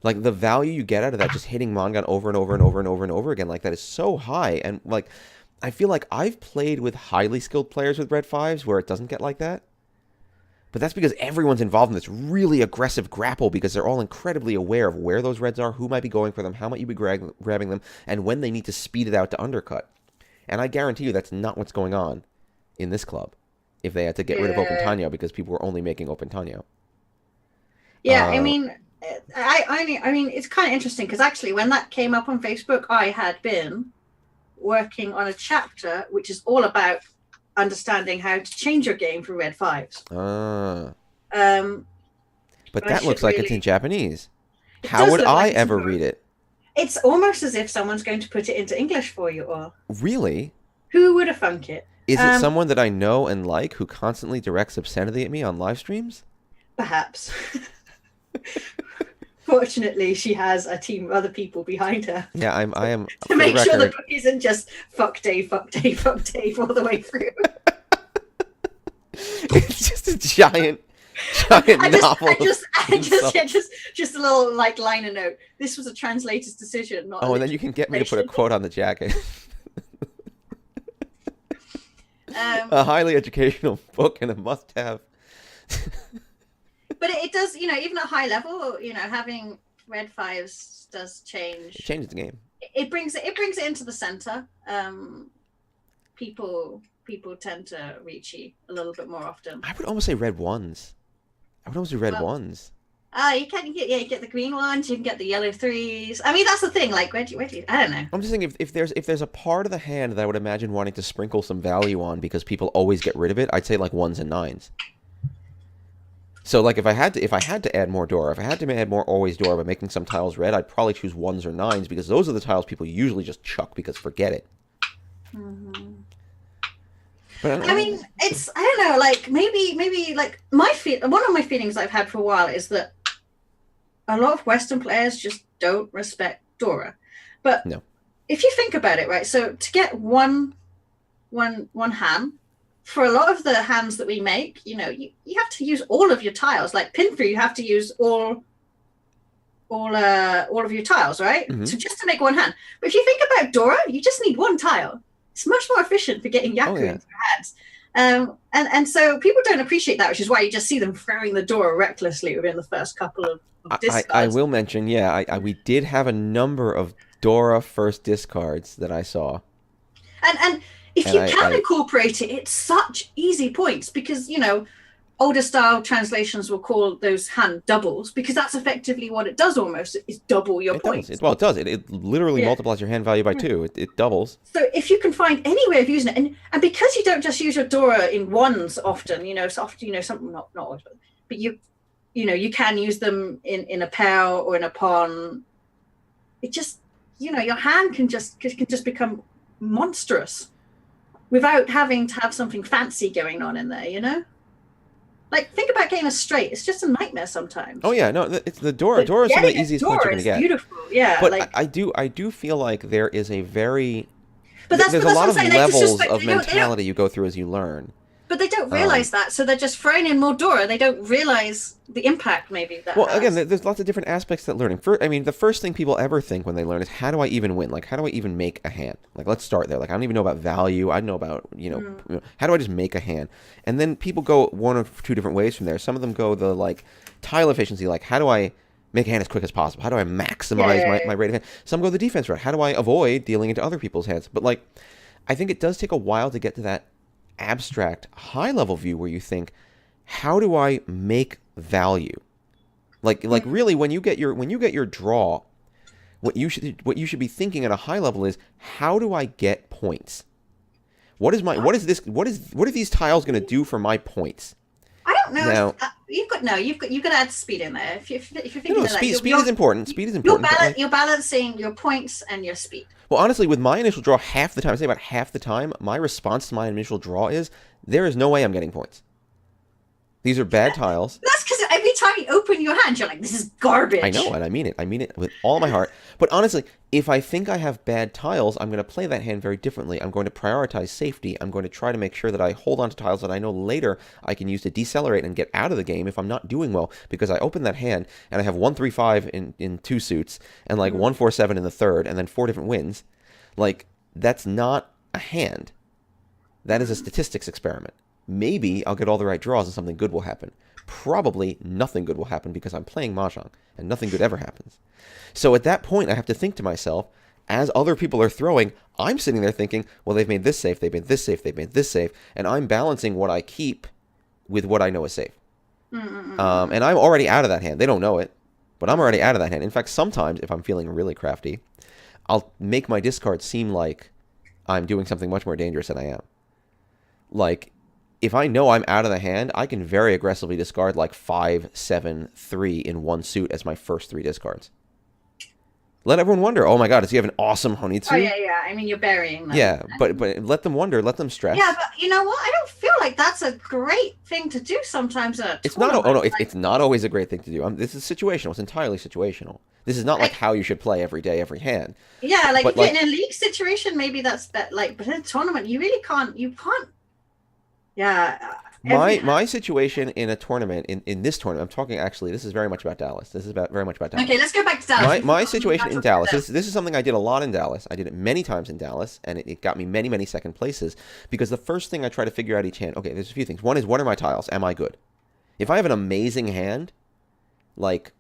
Like, the value you get out of that, just hitting Mangan over and over and over and over and over again, like, that is so high. And, like, I feel like I've played with highly skilled players with red fives where it doesn't get like that. But that's because everyone's involved in this really aggressive grapple because they're all incredibly aware of where those reds are, who might be going for them, how might you be grabbing them, and when they need to speed it out to undercut. And I guarantee you that's not what's going on in this club if they had to get rid of Open Tanyao because people were only making Open Tanyao. Yeah, I mean, it's kind of interesting because actually when that came up on Facebook, I had been working on a chapter which is all about understanding how to change your game for red fives. But that looks like it's in Japanese. How would I ever read it? It's almost as if someone's going to put it into English for you all. Really? Who would have thunk it? Is it someone that I know and like who constantly directs obscenity at me on live streams? Perhaps. Fortunately, she has a team of other people behind her. Yeah, I am. To make sure the book isn't just fuck Dave all the way through. It's just a giant novel. Just a little like liner note. This was a translator's decision, not. Oh, and then you can get me to put a quote on the jacket. A highly educational book and a must-have. But it does, even at high level, having red fives does change. It changes the game. It brings it into the center. People tend to reach you a little bit more often. I would almost say red ones. I would almost do red ones. You can get the green ones. You can get the yellow threes. I mean, that's the thing. Like, where do you, I don't know. I'm just thinking if there's a part of the hand that I would imagine wanting to sprinkle some value on because people always get rid of it, I'd say like 1s and 9s. So, like, if I had to add more Dora, if I had to add more always Dora by making some tiles red, I'd probably choose 1s or 9s because those are the tiles people usually just chuck because forget it. Mm-hmm. But I mean, I don't know, like, maybe like, one of my feelings I've had for a while is that a lot of Western players just don't respect Dora. But no. If you think about it, right, so to get one hand, for a lot of the hands that we make, you have to use all of your tiles. Like pin through, you have to use all of your tiles, right? Mm-hmm. So just to make one hand. But if you think about Dora, you just need one tile. It's much more efficient for getting Yaku into your hands. And so people don't appreciate that, which is why you just see them throwing the Dora recklessly within the first couple of discards. I will mention, we did have a number of Dora first discards that I saw. And if you can incorporate it, it's such easy points because, older style translations will call those hand doubles because that's effectively what it does almost, is double your points. It does. It literally multiplies your hand value by 2. It doubles. So if you can find any way of using it, and because you don't just use your Dora in 1s often, something not always, but you can use them in a pair or in a pawn. It just, your hand can just become monstrous without having to have something fancy going on in there, Like, think about getting a straight. It's just a nightmare sometimes. Oh yeah, no, it's the Dora. Dora is one of the easiest points you're going to get. Beautiful, yeah. But like, I do feel like there is a very there's a lot of levels of mentality you go through as you learn. But they don't realize that, so they're just throwing in more Dora. They don't realize the impact maybe that has. Again, there's lots of different aspects to learning. The first thing people ever think when they learn is, how do I even win? Like, how do I even make a hand? Like, let's start there. Like, I don't even know about value. I know about, how do I just make a hand? And then people go one or two different ways from there. Some of them go the, like, tile efficiency. Like, how do I make a hand as quick as possible? How do I maximize my rate of hand? Some go the defense route. How do I avoid dealing into other people's hands? But, like, I think it does take a while to get to that abstract, high-level view where you think, how do I make value? Like really, when you get your draw, what you should be thinking at a high level is, how do I get points? What are these tiles going to do for my points? I don't know. Now, You've got to add speed in there. If you're thinking no, of that, speed is important. Speed is important. You're balancing your points and your speed. Well, honestly, with my initial draw, half the time, I say about half the time, my response to my initial draw is, there is no way I'm getting points. These are bad tiles. That's because every time you open your hand, you're like, this is garbage. I know, and I mean it. I mean it with all my heart. But honestly, if I think I have bad tiles, I'm going to play that hand very differently. I'm going to prioritize safety. I'm going to try to make sure that I hold on to tiles that I know later I can use to decelerate and get out of the game if I'm not doing well, because I open that hand and I have 1-3-5 in 2 suits and like 1-4-7 in the third and then 4 different wins. Like, that's not a hand. That is a statistics experiment. Maybe I'll get all the right draws and something good will happen. Probably nothing good will happen because I'm playing Mahjong and nothing good ever happens. So at that point, I have to think to myself, as other people are throwing, I'm sitting there thinking, well, they've made this safe, they've made this safe, they've made this safe, and I'm balancing what I keep with what I know is safe. And I'm already out of that hand. They don't know it, but I'm already out of that hand. In fact, sometimes, if I'm feeling really crafty, I'll make my discard seem like I'm doing something much more dangerous than I am. Like, if I know I'm out of the hand, I can very aggressively discard like 5, 7, 3 in 1 suit as my first 3 discards. Let everyone wonder, oh my god, does he have an awesome Honitsu? Oh, yeah. I mean, you're burying them. Yeah, but let them wonder, let them stress. Yeah, but you know what? I don't feel like that's a great thing to do sometimes in a It's tournament. not, oh no, it's not always a great thing to do. This is situational. It's entirely situational. This is not like how you should play every day, every hand. Yeah, like But, if you're like, in a league situation, maybe that's like, but in a tournament, you really can't. Yeah. My situation in a tournament, in this tournament, I'm talking actually, this is very much about Dallas. This is very much about Dallas. Okay, let's go back to Dallas. My situation in Dallas, this is something I did a lot in Dallas. I did it many times in Dallas, and it got me many, many second places, because the first thing I try to figure out each hand, okay, there's a few things. One is, what are my tiles? Am I good? If I have an amazing hand, like,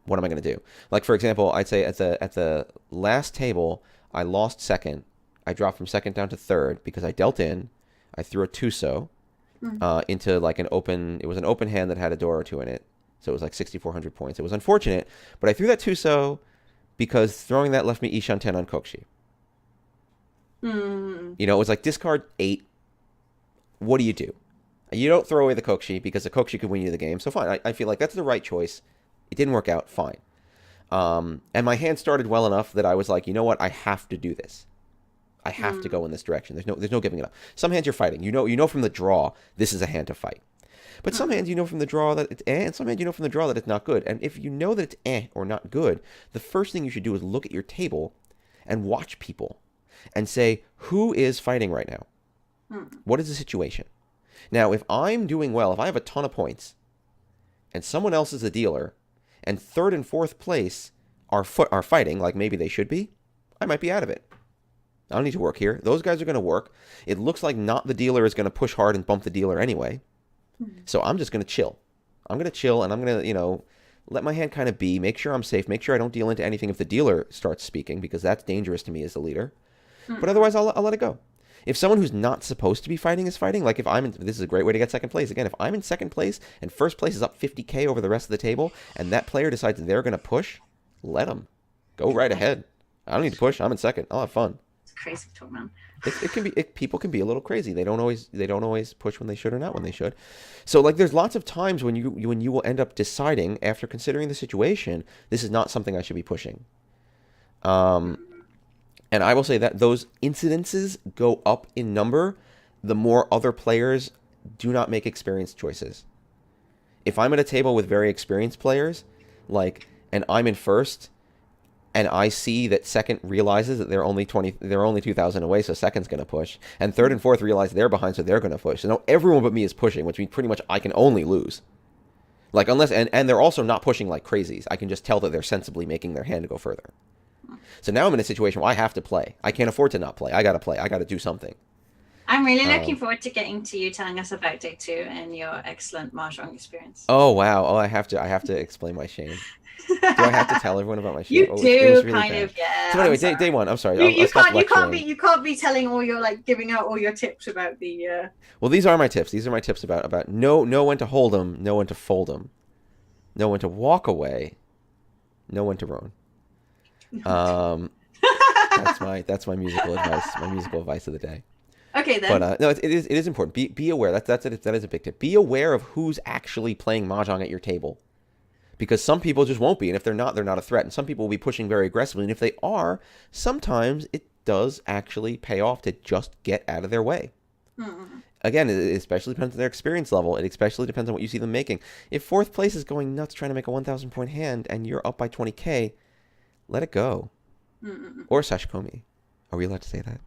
what am I going to do? Like, for example, I'd say at the last table, I lost second. I dropped from second down to third because I dealt in. I threw a Tuso. Into like an open hand that had a door or two in it. So it was like 6,400 points. It was unfortunate, but I threw that Tuso because throwing that left me Ishan 10 on Kokshi. You know, it was like discard 8. What do? You don't throw away the Kokshi because the Kokshi could win you the game. So fine, I feel like that's the right choice. It didn't work out, fine. And my hand started well enough that I was like, you know what, I have to do this. I have to go in this direction. There's no giving it up. Some hands you're fighting. You know from the draw, this is a hand to fight. But some hands you know from the draw that it's and some hands you know from the draw that it's not good. And if you know that it's or not good, the first thing you should do is look at your table and watch people and say, who is fighting right now? What is the situation? Now, if I'm doing well, if I have a ton of points, and someone else is a dealer, and third and fourth place are fighting like maybe they should be, I might be out of it. I don't need to work here. Those guys are going to work. It looks like not the dealer is going to push hard and bump the dealer anyway. So I'm just going to chill. I'm going to chill, and I'm going to, let my hand kind of be, make sure I'm safe, make sure I don't deal into anything if the dealer starts speaking, because that's dangerous to me as the leader. But otherwise, I'll let it go. If someone who's not supposed to be fighting is fighting, like if I'm in, this is a great way to get second place. Again, if I'm in second place and first place is up 50K over the rest of the table, and that player decides they're going to push, let them. Go right ahead. I don't need to push. I'm in second. I'll have fun. Crazy talk, man. People can be a little crazy. They don't always push when they should or not when they should. So like there's lots of times when you will end up deciding after considering the situation, this is not something I should be pushing. And I will say that those incidences go up in number the more other players do not make experienced choices. If I'm at a table with very experienced players, and I'm in first, and I see that second realizes that they're only 2,000 away, so second's going to push. And third and fourth realize they're behind, so they're going to push. So now everyone but me is pushing, which means pretty much I can only lose. And they're also not pushing like crazies. I can just tell that they're sensibly making their hand go further. So now I'm in a situation where I have to play. I can't afford to not play. I got to play. I got to do something. I'm really looking forward to getting to you telling us about day 2 and your excellent Mahjong experience. Oh wow! Oh, I have to explain my shame. Do I have to tell everyone about my shame? You Oh, do it was really kind bad. of, yeah. So anyway, day one. I'm sorry. You I'll stop can't lecturing. you can't be telling all your like giving out all your tips about the. Well, these are my tips. These are my tips about know when to hold them, know when to fold them, know when to walk away, know when to roan. That's my musical advice. My musical advice of the day. Okay then. But no, it is important. Be aware. That is a big tip. Be aware of who's actually playing mahjong at your table, because some people just won't be, and if they're not a threat. And some people will be pushing very aggressively, and if they are, sometimes it does actually pay off to just get out of their way. Again, it especially depends on their experience level. It especially depends on what you see them making. If fourth place is going nuts trying to make a 1,000 point hand and you're up by 20K, let it go. Or sashikomi. Are we allowed to say that?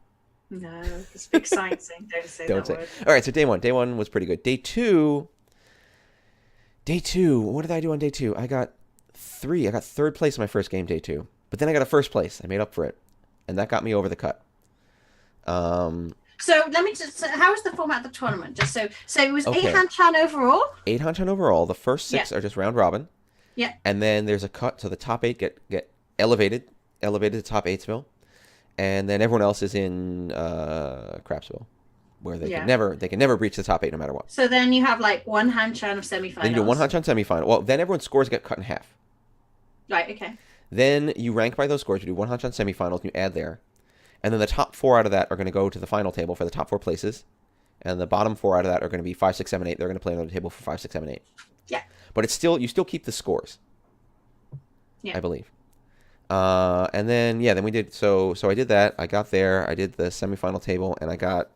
No, it's big science thing. Don't say that word. All right, so day one was pretty good. Day two, what did I do on day 2? I got third place in my first game, day 2. But then I got a first place. I made up for it. And that got me over the cut. So let me just. How was the format of the tournament? Just so it was Okay. 8 Han-chan overall. 8 Han-chan overall. The first 6 are just round robin. Yeah. And then there's a cut, so the top 8 get elevated to top 8sville, and then everyone else is in Crapsville, where they can never breach the top 8 no matter what. So then you have like 1 Han-chan of semifinals. Then you do 1 Han-chan semifinal. Well, then everyone's scores get cut in half. Right. Okay. Then you rank by those scores. You do 1 Han-chan semifinals, and you add there. And then the top 4 out of that are going to go to the final table for the top 4 places. And the bottom 4 out of that are going to be 5, 6, 7, 8. They're going to play another table for 5, 6, 7, 8. Yeah. But you still keep the scores. Yeah. I believe. And then we did so I did that. I got there. I did the semifinal table, and I got.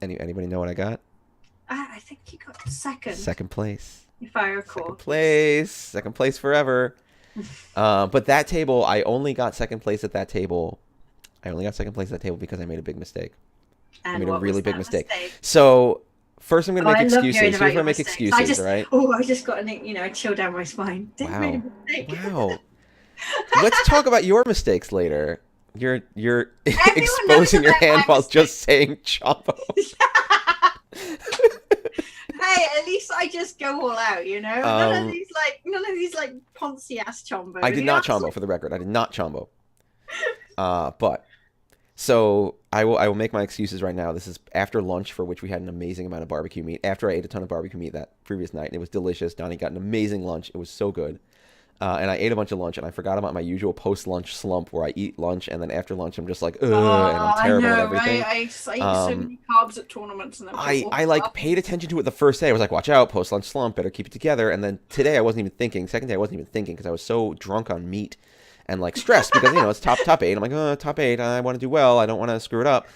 Anybody know what I got? I think you got second. Second place. If I recall. Second place forever. But that table, I only got second place at that table. Because I made a big mistake. And I made a really big mistake. mistake. So first, I'm going to make excuses. Here's where I make mistakes. excuses, right? I just got a chill down my spine. Didn't make a mistake. Wow. Let's talk about your mistakes later. You're exposing your hand while just saying chombo. Hey, at least I just go all out, none of these poncy ass chombo. I did not chombo, for the record. I did not chombo. But so I will make my excuses right now. This is after lunch, for which we had an amazing amount of barbecue meat. After I ate a ton of barbecue meat that previous night, and it was delicious. Donnie got an amazing lunch. It was so good. And I ate a bunch of lunch, and I forgot about my usual post-lunch slump where I eat lunch, and then after lunch I'm just like, ugh, and I'm terrible at everything. Right? I eat so many carbs at tournaments. And I paid attention to it the first day. I was like, watch out, post-lunch slump, better keep it together. And then today I wasn't even thinking. Second day I wasn't even thinking because I was so drunk on meat and stressed because, it's top 8. I'm like, top 8, I want to do well. I don't want to screw it up.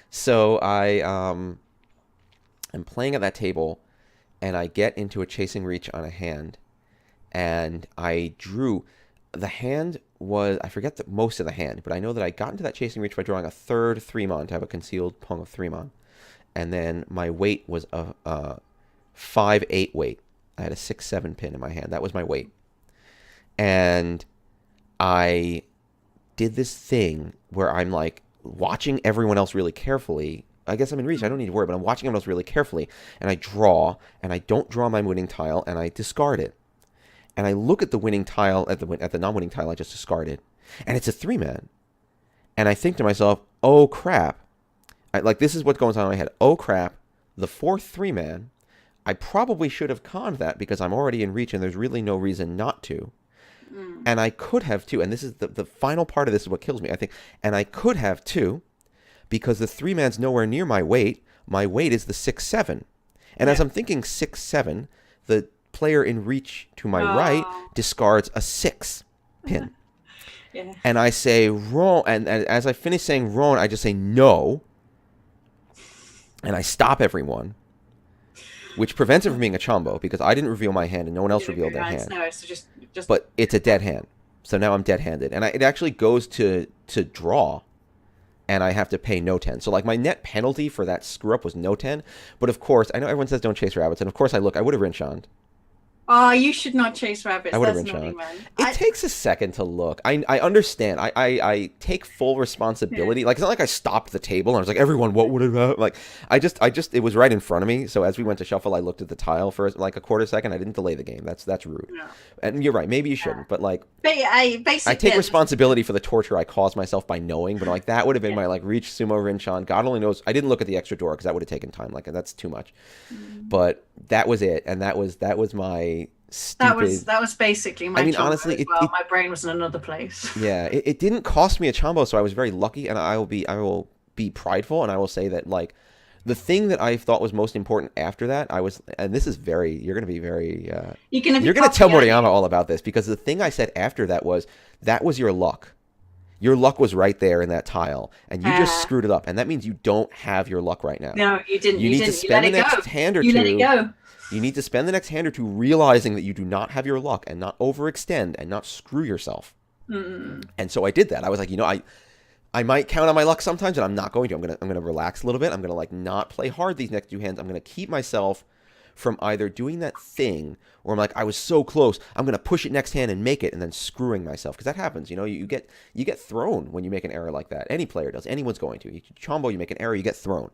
So I am playing at that table, and I get into a chasing reach on a hand. And I drew, the hand was, I forget most of the hand, but I know that I got into that chasing reach by drawing a third 3-mon to have a concealed pung of 3-mon. And then my weight was a 5-8 weight. I had a 6-7 pin in my hand. That was my weight. And I did this thing where I'm watching everyone else really carefully. I guess I'm in reach. I don't need to worry, but I'm watching everyone else really carefully. And I draw, and I don't draw my winning tile, and I discard it. And I look at the winning tile, at the non-winning tile I just discarded, and it's a 3-man. And I think to myself, oh crap. This is what goes on in my head. Oh crap, the 4th 3-man, I probably should have conned that because I'm already in reach and there's really no reason not to. And I could have too, and this is the final part of this is what kills me, I think. And I could have too, because the 3-man's nowhere near my weight. My weight is the 6-7. And as I'm thinking 6-7, the player in reach to my right discards a 6 pin. Yeah. And I say wrong, and as I finish saying wrong, I just say no, and I stop everyone, which prevents it from being a chombo because I didn't reveal my hand and no one else revealed their hand. No, so just... But it's a dead hand, so now I'm dead-handed, and it actually goes to draw, and I have to pay no 10. So my net penalty for that screw up was no 10. But of course, I know everyone says don't chase rabbits, and of course I would have rinchoned. Oh, you should not chase rabbits. I would have That's been naughty, Sean. man. It takes a second to look. I understand. I take full responsibility. Yeah. Like, it's not like I stopped the table and I was like, everyone, what would it have? Like, it was right in front of me. So as we went to shuffle, I looked at the tile for like a quarter second. I didn't delay the game. That's rude. No. And you're right. Maybe you shouldn't. But like, I I take responsibility for the torture I caused myself by knowing. But like, that would have been my like reach sumo Rinchan. God only knows. I didn't look at the extra door because that would have taken time. Like, that's too much. But that was it. And that was my stupid. That was basically my. I mean, chombo honestly, as well. My brain was in another place. Yeah, it didn't cost me a chombo, so I was very lucky, and I will be prideful, and I will say that like the thing that I thought was most important after that, and this is you're gonna be very you're gonna tell Moriyama all about this, because the thing I said after that was your luck. Your luck was right there in that tile, and you just screwed it up, and that means you don't have your luck right now. No, you didn't. You need to spend the next hand or two. You let it go. You need to spend the next hand or two realizing that you do not have your luck and not overextend and not screw yourself. And so I did that. I was like, I might count on my luck sometimes, and I'm not going to. I'm gonna relax a little bit. I'm gonna like not play hard these next two hands. I'm gonna keep myself from either doing that thing or I'm like, I was so close. I'm gonna push it next hand and make it, and then screwing myself, because that happens. You get thrown when you make an error like that. Any player does. Anyone's going to. You chombo, you make an error, you get thrown.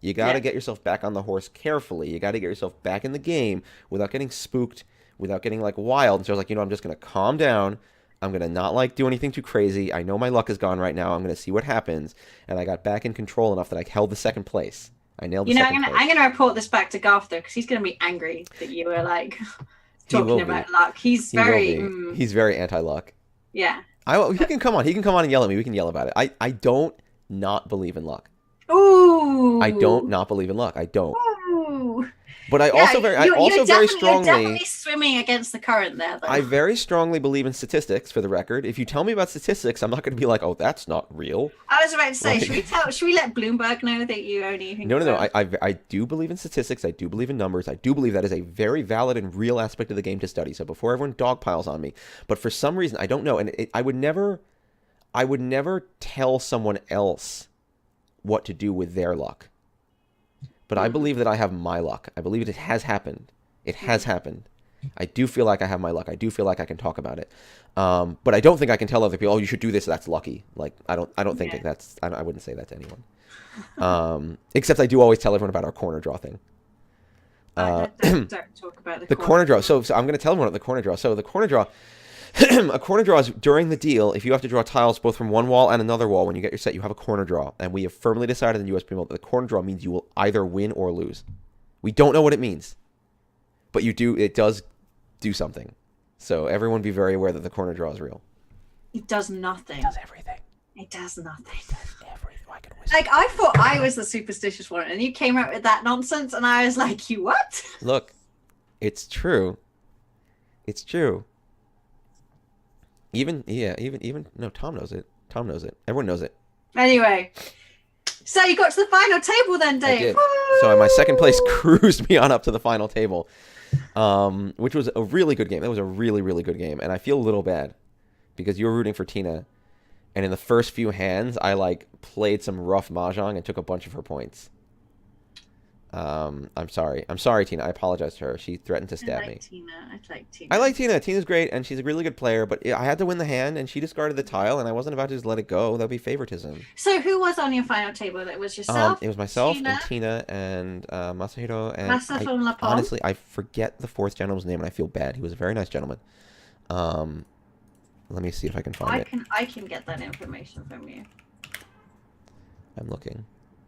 You got to get yourself back on the horse carefully. You got to get yourself back in the game without getting spooked, without getting like wild. And so I was like, I'm just going to calm down. I'm going to not like do anything too crazy. I know my luck is gone right now. I'm going to see what happens. And I got back in control enough that I held the second place. I nailed the second place. I'm going to report this back to Garth, though, because he's going to be angry that you were like talking about luck. He's very anti-luck. Yeah. He can come on. He can come on and yell at me. We can yell about it. I don't not believe in luck. Ooh. I don't not believe in luck. I don't. Ooh. But I also very strongly. You're definitely swimming against the current there, though. I very strongly believe in statistics. For the record, if you tell me about statistics, I'm not going to be like, "Oh, that's not real." I was about to say, should we let Bloomberg know that you only think? No. I do believe in statistics. I do believe in numbers. I do believe that is a very valid and real aspect of the game to study. So before everyone dogpiles on me, but for some reason I don't know, and I would never tell someone else what to do with their luck. But I believe that I have my luck. I believe it has happened. It has happened. I do feel like I have my luck. I do feel like I can talk about it. But I don't think I can tell other people, "Oh, you should do this. That's lucky." Like I don't think I wouldn't say that to anyone. Except I do always tell everyone about our corner draw thing. Don't talk about the corner draw. So I'm going to tell everyone about the corner draw. So the corner draw. A corner draw is during the deal. If you have to draw tiles both from one wall and another wall, when you get your set, you have a corner draw. And we have firmly decided in the U.S. Premier that the corner draw means you will either win or lose. We don't know what it means, but it does do something. So everyone be very aware that the corner draw is real. It does nothing. It does everything. It does nothing. It does everything. I thought I was the superstitious one, and you came out with that nonsense, and I was like, "You what?" Look, it's true. It's true. Even no, Tom knows it. Tom knows it. Everyone knows it. Anyway, so you got to the final table then, Dave. I did. So my second place cruised me on up to the final table, which was a really good game. That was a really, really good game, and I feel a little bad because you were rooting for Tina, and in the first few hands, I like played some rough mahjong and took a bunch of her points. I'm sorry, Tina. I apologize to her. She threatened to stab me. I like Tina. Tina's great, and she's a really good player. But I had to win the hand, and she discarded the tile, and I wasn't about to just let it go. That'd be favoritism. So who was on your final table? It was yourself. It was myself and Tina and Masahiro and honestly, I forget the fourth gentleman's name, and I feel bad. He was a very nice gentleman. Let me see if I can find it. I can get that information from you. I'm looking.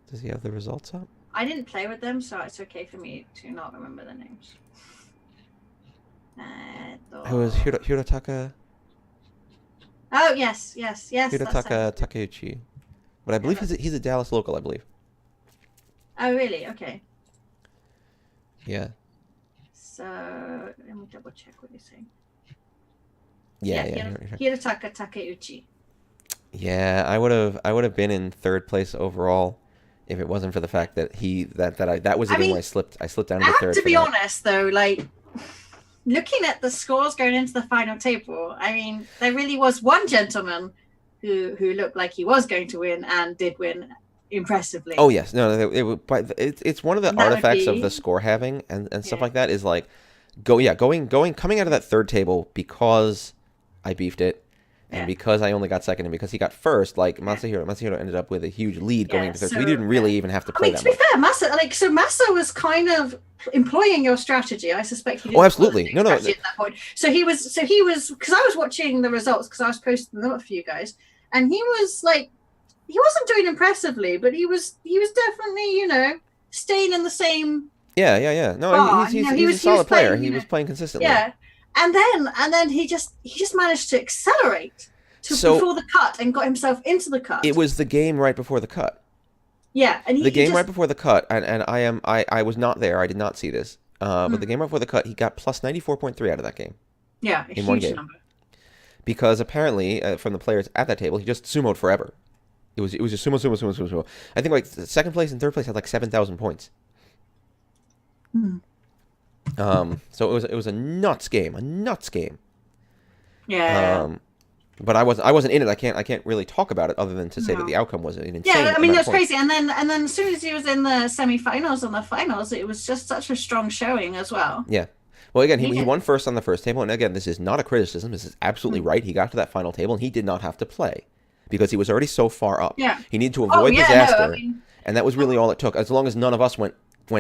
Does he have the results up? I didn't play with them, so it's okay for me to not remember the names. It was Hirotaka. Oh, yes. Hirotaka Takeuchi. But I believe he's a Dallas local, I believe. Oh, really? Okay. Yeah. So, let me double check what you're saying. Yeah. Hirotaka Takeuchi. Yeah, I would have been in third place overall if it wasn't for the fact that that was the game where I slipped down to third. I have to be honest though, like looking at the scores going into the final table, I mean, there really was one gentleman who looked like he was going to win and did win impressively. Oh yes, no, it's one of the artifacts of the score having and stuff like that is like Coming out of that third table because I beefed it, and because I only got second, and because he got first, like Masahiro ended up with a huge lead going into third. So we didn't really even have to play that much. To be fair, Masa was kind of employing your strategy. I suspect he didn't. Oh, absolutely. No. At that point. So he was because I was watching the results because I was posting them up for you guys, and he was like, he wasn't doing impressively, but he was definitely staying in the same. Yeah. No, he's a solid player. He was playing consistently. Yeah. And then he just managed to accelerate before the cut and got himself into the cut. It was the game right before the cut. Yeah, and right before the cut, and I was not there. I did not see this. But the game right before the cut, he got plus 94.3 out of that game. Yeah, in one game. Number. Because apparently, from the players at that table, he just sumoed forever. It was just sumo. I think like second place and third place had like 7,000 points. So it was a nuts game. Yeah. But I wasn't in it. I can't really talk about it other than to say that the outcome was an insane. Yeah, I mean that's crazy. And then as soon as he was in the semi-finals and the finals, it was just such a strong showing as well. Yeah. Well, again, he won first on the first table, and again, this is not a criticism. This is absolutely right. He got to that final table, and he did not have to play because he was already so far up. Yeah. He needed to avoid disaster, and that was really all it took. As long as none of us went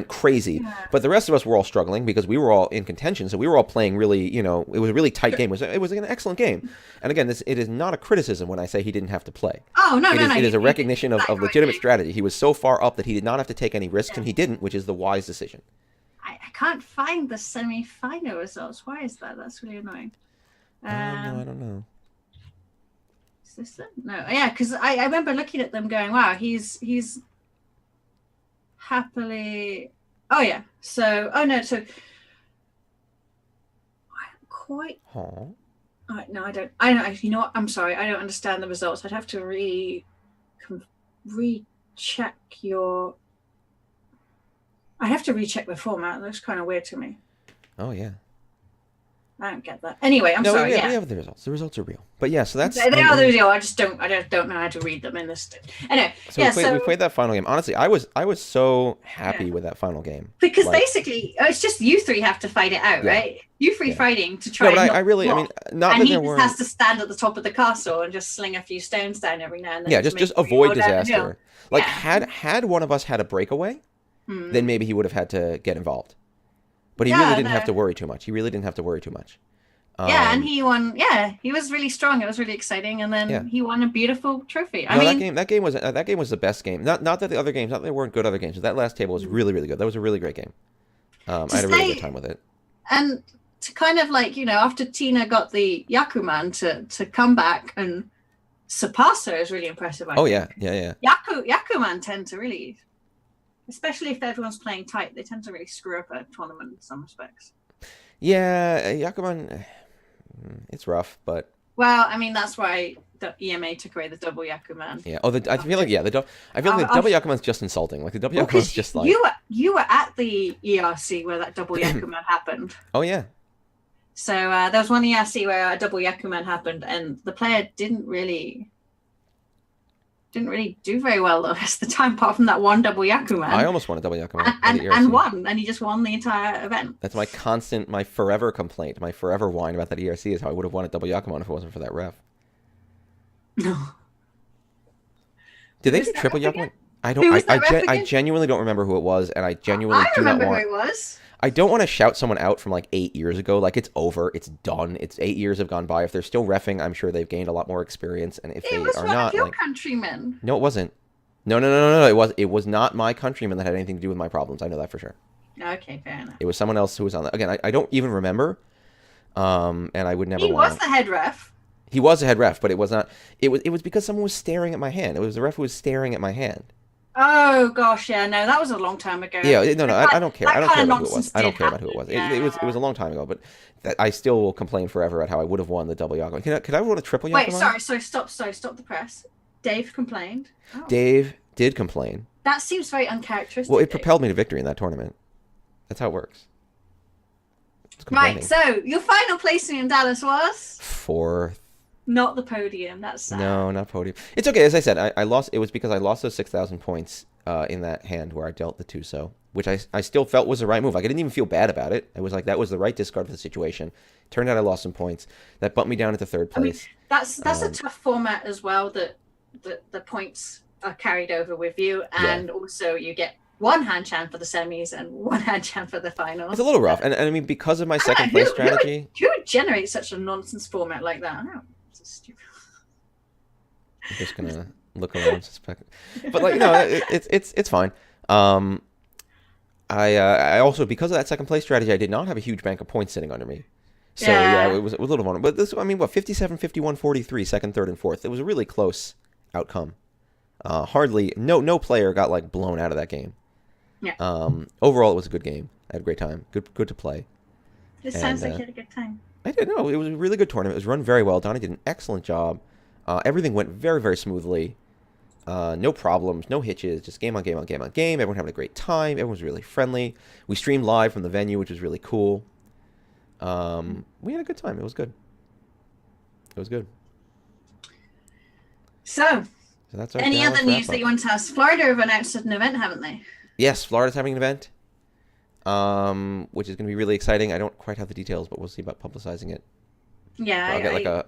crazy, but the rest of us were all struggling because we were all in contention, so we were all playing really, it was a really tight game. It was an excellent game, and again, it is not a criticism when I say he didn't have to play. Oh no, it is a recognition of legitimate strategy. He was so far up that he did not have to take any risks, and he didn't, which is the wise decision. I can't find the semi-final results. Why is that? That's really annoying. I don't know. Is this it? No, yeah, because I remember looking at them going, wow, he's happily. So I'm quite. No, I don't. You know what? I'm sorry. I don't understand the results. I'd have to recheck your. I have to recheck the format. It looks kind of weird to me. Oh yeah. I don't get that. Anyway, I'm sorry. We have the results. The results are real. But yeah, so that's they are the real. I don't know how to read them in this. Anyway, we played that final game. Honestly, I was so happy with that final game because basically it's just you three have to fight it out, right? You three fighting to try. No, but I mean, not and that he there just were. has to stand at the top of the castle and just sling a few stones down every now and then. Yeah, just avoid disaster. Like had one of us had a breakaway, then maybe he would have had to get involved. But he really didn't have to worry too much. And he won. Yeah, he was really strong. It was really exciting, and then he won a beautiful trophy. That game was the best game. Not that the other games, not that there weren't good other games. But that last table was really, really good. That was a really great game. I had a really good time with it. And to kind of after Tina got the Yakuman to come back and surpass her is really impressive. I think. Yeah. Yakuman tend to really, especially if everyone's playing tight, they tend to really screw up a tournament in some respects. Yeah, Yakuman, it's rough, but... Well, I mean, that's why the EMA took away the double Yakuman. Yeah, I feel like the double Yakuman's just insulting. Like, the double Yakuman's just like... You were at the ERC where that double Yakuman happened. Oh, yeah. So, there was one ERC where a double Yakuman happened, and the player didn't really do very well the rest of the time, apart from that one double Yakuman. I almost won a double Yakuman. And he just won the entire event. That's my forever complaint, my forever whine about that ERC is how I would have won a double Yakuman if it wasn't for that ref. No. Did they do triple Yakuman? I genuinely don't remember who it was, and I genuinely do not want... I remember who it was. I don't want to shout someone out from like 8 years ago. Like, it's over. It's done. It's 8 years have gone by. If they're still reffing, I'm sure they've gained a lot more experience. And if they are not... It was one of your countrymen. No, it wasn't. No. It was not my countryman that had anything to do with my problems. I know that for sure. Okay, fair enough. It was someone else who was on that. Again, I don't even remember. And I would never He was the head ref. He was the head ref, but it was not... It was because someone was staring at my hand. It was the ref who was staring at my hand. Oh gosh, yeah, no, that was a long time ago. Yeah, no, I don't care. I don't care about who it was. I don't care about who it was. It was a long time ago, but I still will complain forever at how I would have won the double Yakuman. Could I have won a triple Yakuman? Wait, sorry, stop the press. Dave complained. Oh. Dave did complain. That seems very uncharacteristic. Well, it propelled me to victory in that tournament. That's how it works. Right, so your final placing in Dallas was? 4th. Not the podium. That's sad. No, not podium. It's okay. As I said, I lost. It was because I lost those 6,000 points in that hand where I dealt the two so, which I still felt was the right move. Like I didn't even feel bad about it. I was like that was the right discard for the situation. Turned out I lost some points. That bumped me down into third I mean, place. that's a tough format as well. That the points are carried over with you, Yeah. and also you get one hand chan for the semis and one hand chan for the finals. It's a little rough, and I mean because of my I don't second know, place strategy. Who would generate such a nonsense format like that? I don't know. It's just stupid. I'm just gonna look around, suspect. But like it's fine. I also because of that second place strategy, I did not have a huge bank of points sitting under me. So yeah, it was a little vulnerable. But this, I mean, what 57, 51, 43, second, third, and fourth. It was a really close outcome. Hardly no player got like blown out of that game. Yeah. Overall, it was a good game. I had a great time. Good to play. It sounds like you had a good time. I did know it was a really good tournament. It was run very well. Donnie did an excellent job. Everything went very, very smoothly. No problems, no hitches, just game on game on game on game. Everyone having a great time. Everyone was really friendly. We streamed live from the venue, which was really cool. We had a good time. It was good. It was good. So that's our any other Dallas news wrap-up. that you want to tell us? Florida have announced an event, haven't they? Yes, Florida's having an event, which is going to be really exciting. I don't quite have the details, but we'll see about publicizing it. Yeah, I'll get like a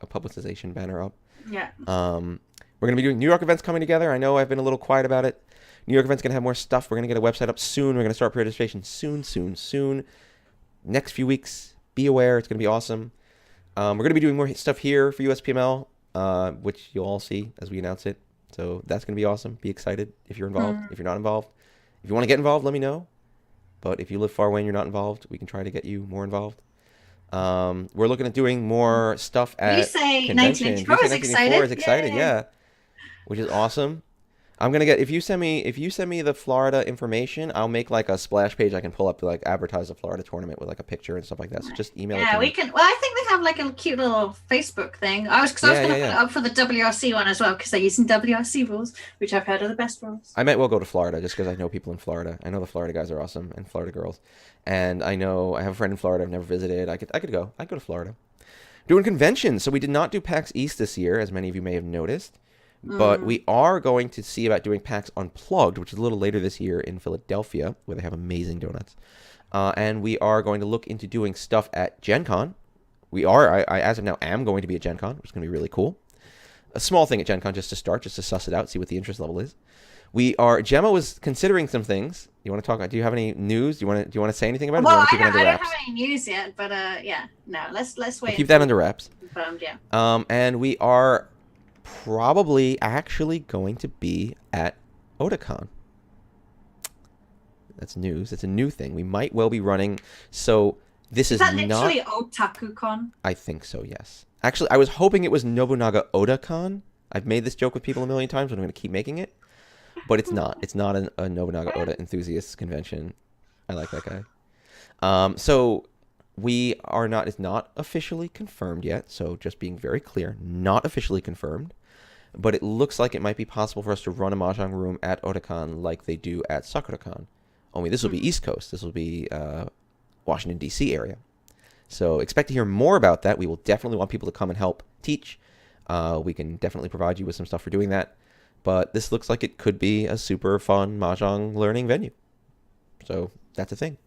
publicization banner up. Yeah. We're going to be doing New York events coming together. I know I've been a little quiet about it. New York events going to have more stuff. We're going to get a website up soon. We're going to start pre-registration soon. Next few weeks. Be aware. It's going to be awesome. We're going to be doing more stuff here for USPML, which you'll all see as we announce it. So that's going to be awesome. Be excited if you're involved. If you're not involved. If you want to get involved, let me know. But if you live far away and you're not involved, we can try to get you more involved. We're looking at doing more stuff at You say conventions. 1984 is 1984 is excited. excited, yeah. Which is awesome. I'm gonna get if you send me the Florida information, I'll make like a splash page I can pull up to like advertise the Florida tournament with like a picture and stuff like that. So just email it Yeah, to we me. can. Well, I think they have like a cute little Facebook thing. I was going to put it up for the WRC one as well because they're using WRC rules, which I've heard are the best rules. I might well go to Florida just because I know people in Florida. I know the Florida guys are awesome and Florida girls, and I know I have a friend in Florida I've never visited. I could go. I'd go to Florida. Doing conventions. So we did not do PAX East this year, as many of you may have noticed. But we are going to see about doing PAX Unplugged, which is a little later this year in Philadelphia, where they have amazing donuts. And we are going to look into doing stuff at Gen Con. I as of now, am going to be at Gen Con, which is going to be really cool. A small thing at Gen Con just to start, just to suss it out, see what the interest level is. Gemma was considering some things. You want to talk? Do you have any news? Do you want to say anything about it? Well, Do you want to keep it I under don't wraps? have any news yet, but yeah, no, let's wait. Keep that under wraps. Confirmed, yeah. And we are probably actually going to be at Otakon. That's news. It's a new thing. We might well be running. So this is that not literally Otaku-con? I think so, yes. Actually, I was hoping it was Nobunaga Oda-con. I've made this joke with people a million times, but I'm going to keep making it. But it's not. It's not a Nobunaga Oda enthusiasts convention. I like that guy. So we are not. It's not officially confirmed yet. So just being very clear, not officially confirmed. But it looks like it might be possible for us to run a Mahjong room at Otakon like they do at Sakura-con. Only this will be East Coast. This will be Washington, D.C. area. So expect to hear more about that. We will definitely want people to come and help teach. We can definitely provide you with some stuff for doing that. But this looks like it could be a super fun Mahjong learning venue. So that's a thing.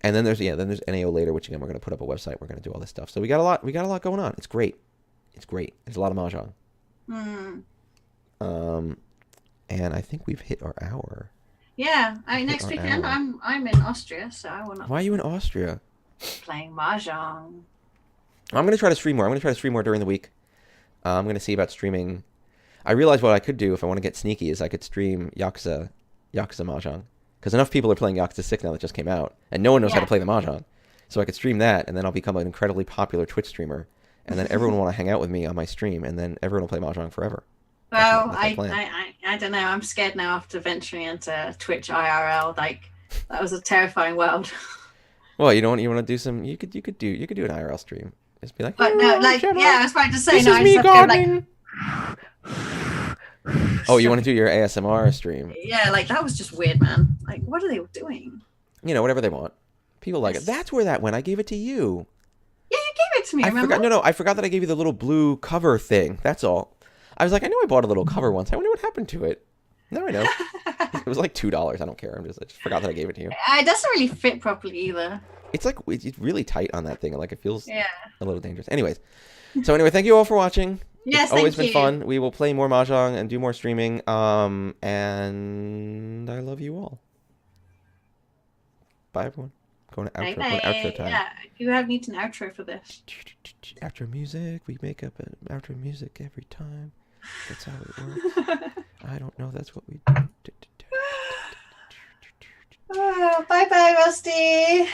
And then there's NAO later, which again we're going to put up a website. We're going to do all this stuff. So we got a lot going on. It's great. There's a lot of Mahjong. And I think we've hit our hour. Yeah, next weekend I'm in Austria, so I will not. Why are you in Austria? Playing Mahjong. I'm going to try to stream more. I'm going to try to stream more during the week. I'm going to see about streaming. I realized what I could do if I want to get sneaky is I could stream Yakuza Mahjong. Because enough people are playing Yakuza 6 now that just came out, and no one knows how to play the Mahjong. So I could stream that, and then I'll become an incredibly popular Twitch streamer. And then everyone will want to hang out with me on my stream, and then everyone will play Mahjong forever. Well, that's I don't know. I'm scared now after venturing into Twitch IRL. Like, that was a terrifying world. Well, you want to do some. You could do an IRL stream. Just be like, but no, like, Gemma, yeah, I was about to say, this no, is I me just have to go, gardening. Oh, you want to do your ASMR stream? Yeah, like that was just weird, man. Like, what are they doing? Whatever they want. People like it. That's where that went. I gave it to you. Yeah, you gave it to me, I remember? forgot. No, I forgot that I gave you the little blue cover thing. That's all. I was like, I know I bought a little cover once. I wonder what happened to it. Now I know. It was like $2. I don't care. I just forgot that I gave it to you. It doesn't really fit properly either. It's like it's really tight on that thing. Like it feels Yeah. a little dangerous. Anyways, so anyway, thank you all for watching. Yes, It's always thank been you. fun. We will play more Mahjong and do more streaming. And I love you all. Bye everyone. Going to outro. Going to outro time. Yeah, you have need an outro for this. Outro music. We make up an outro music every time. That's how it works. I don't know. That's what we do. Oh, bye bye, Rusty.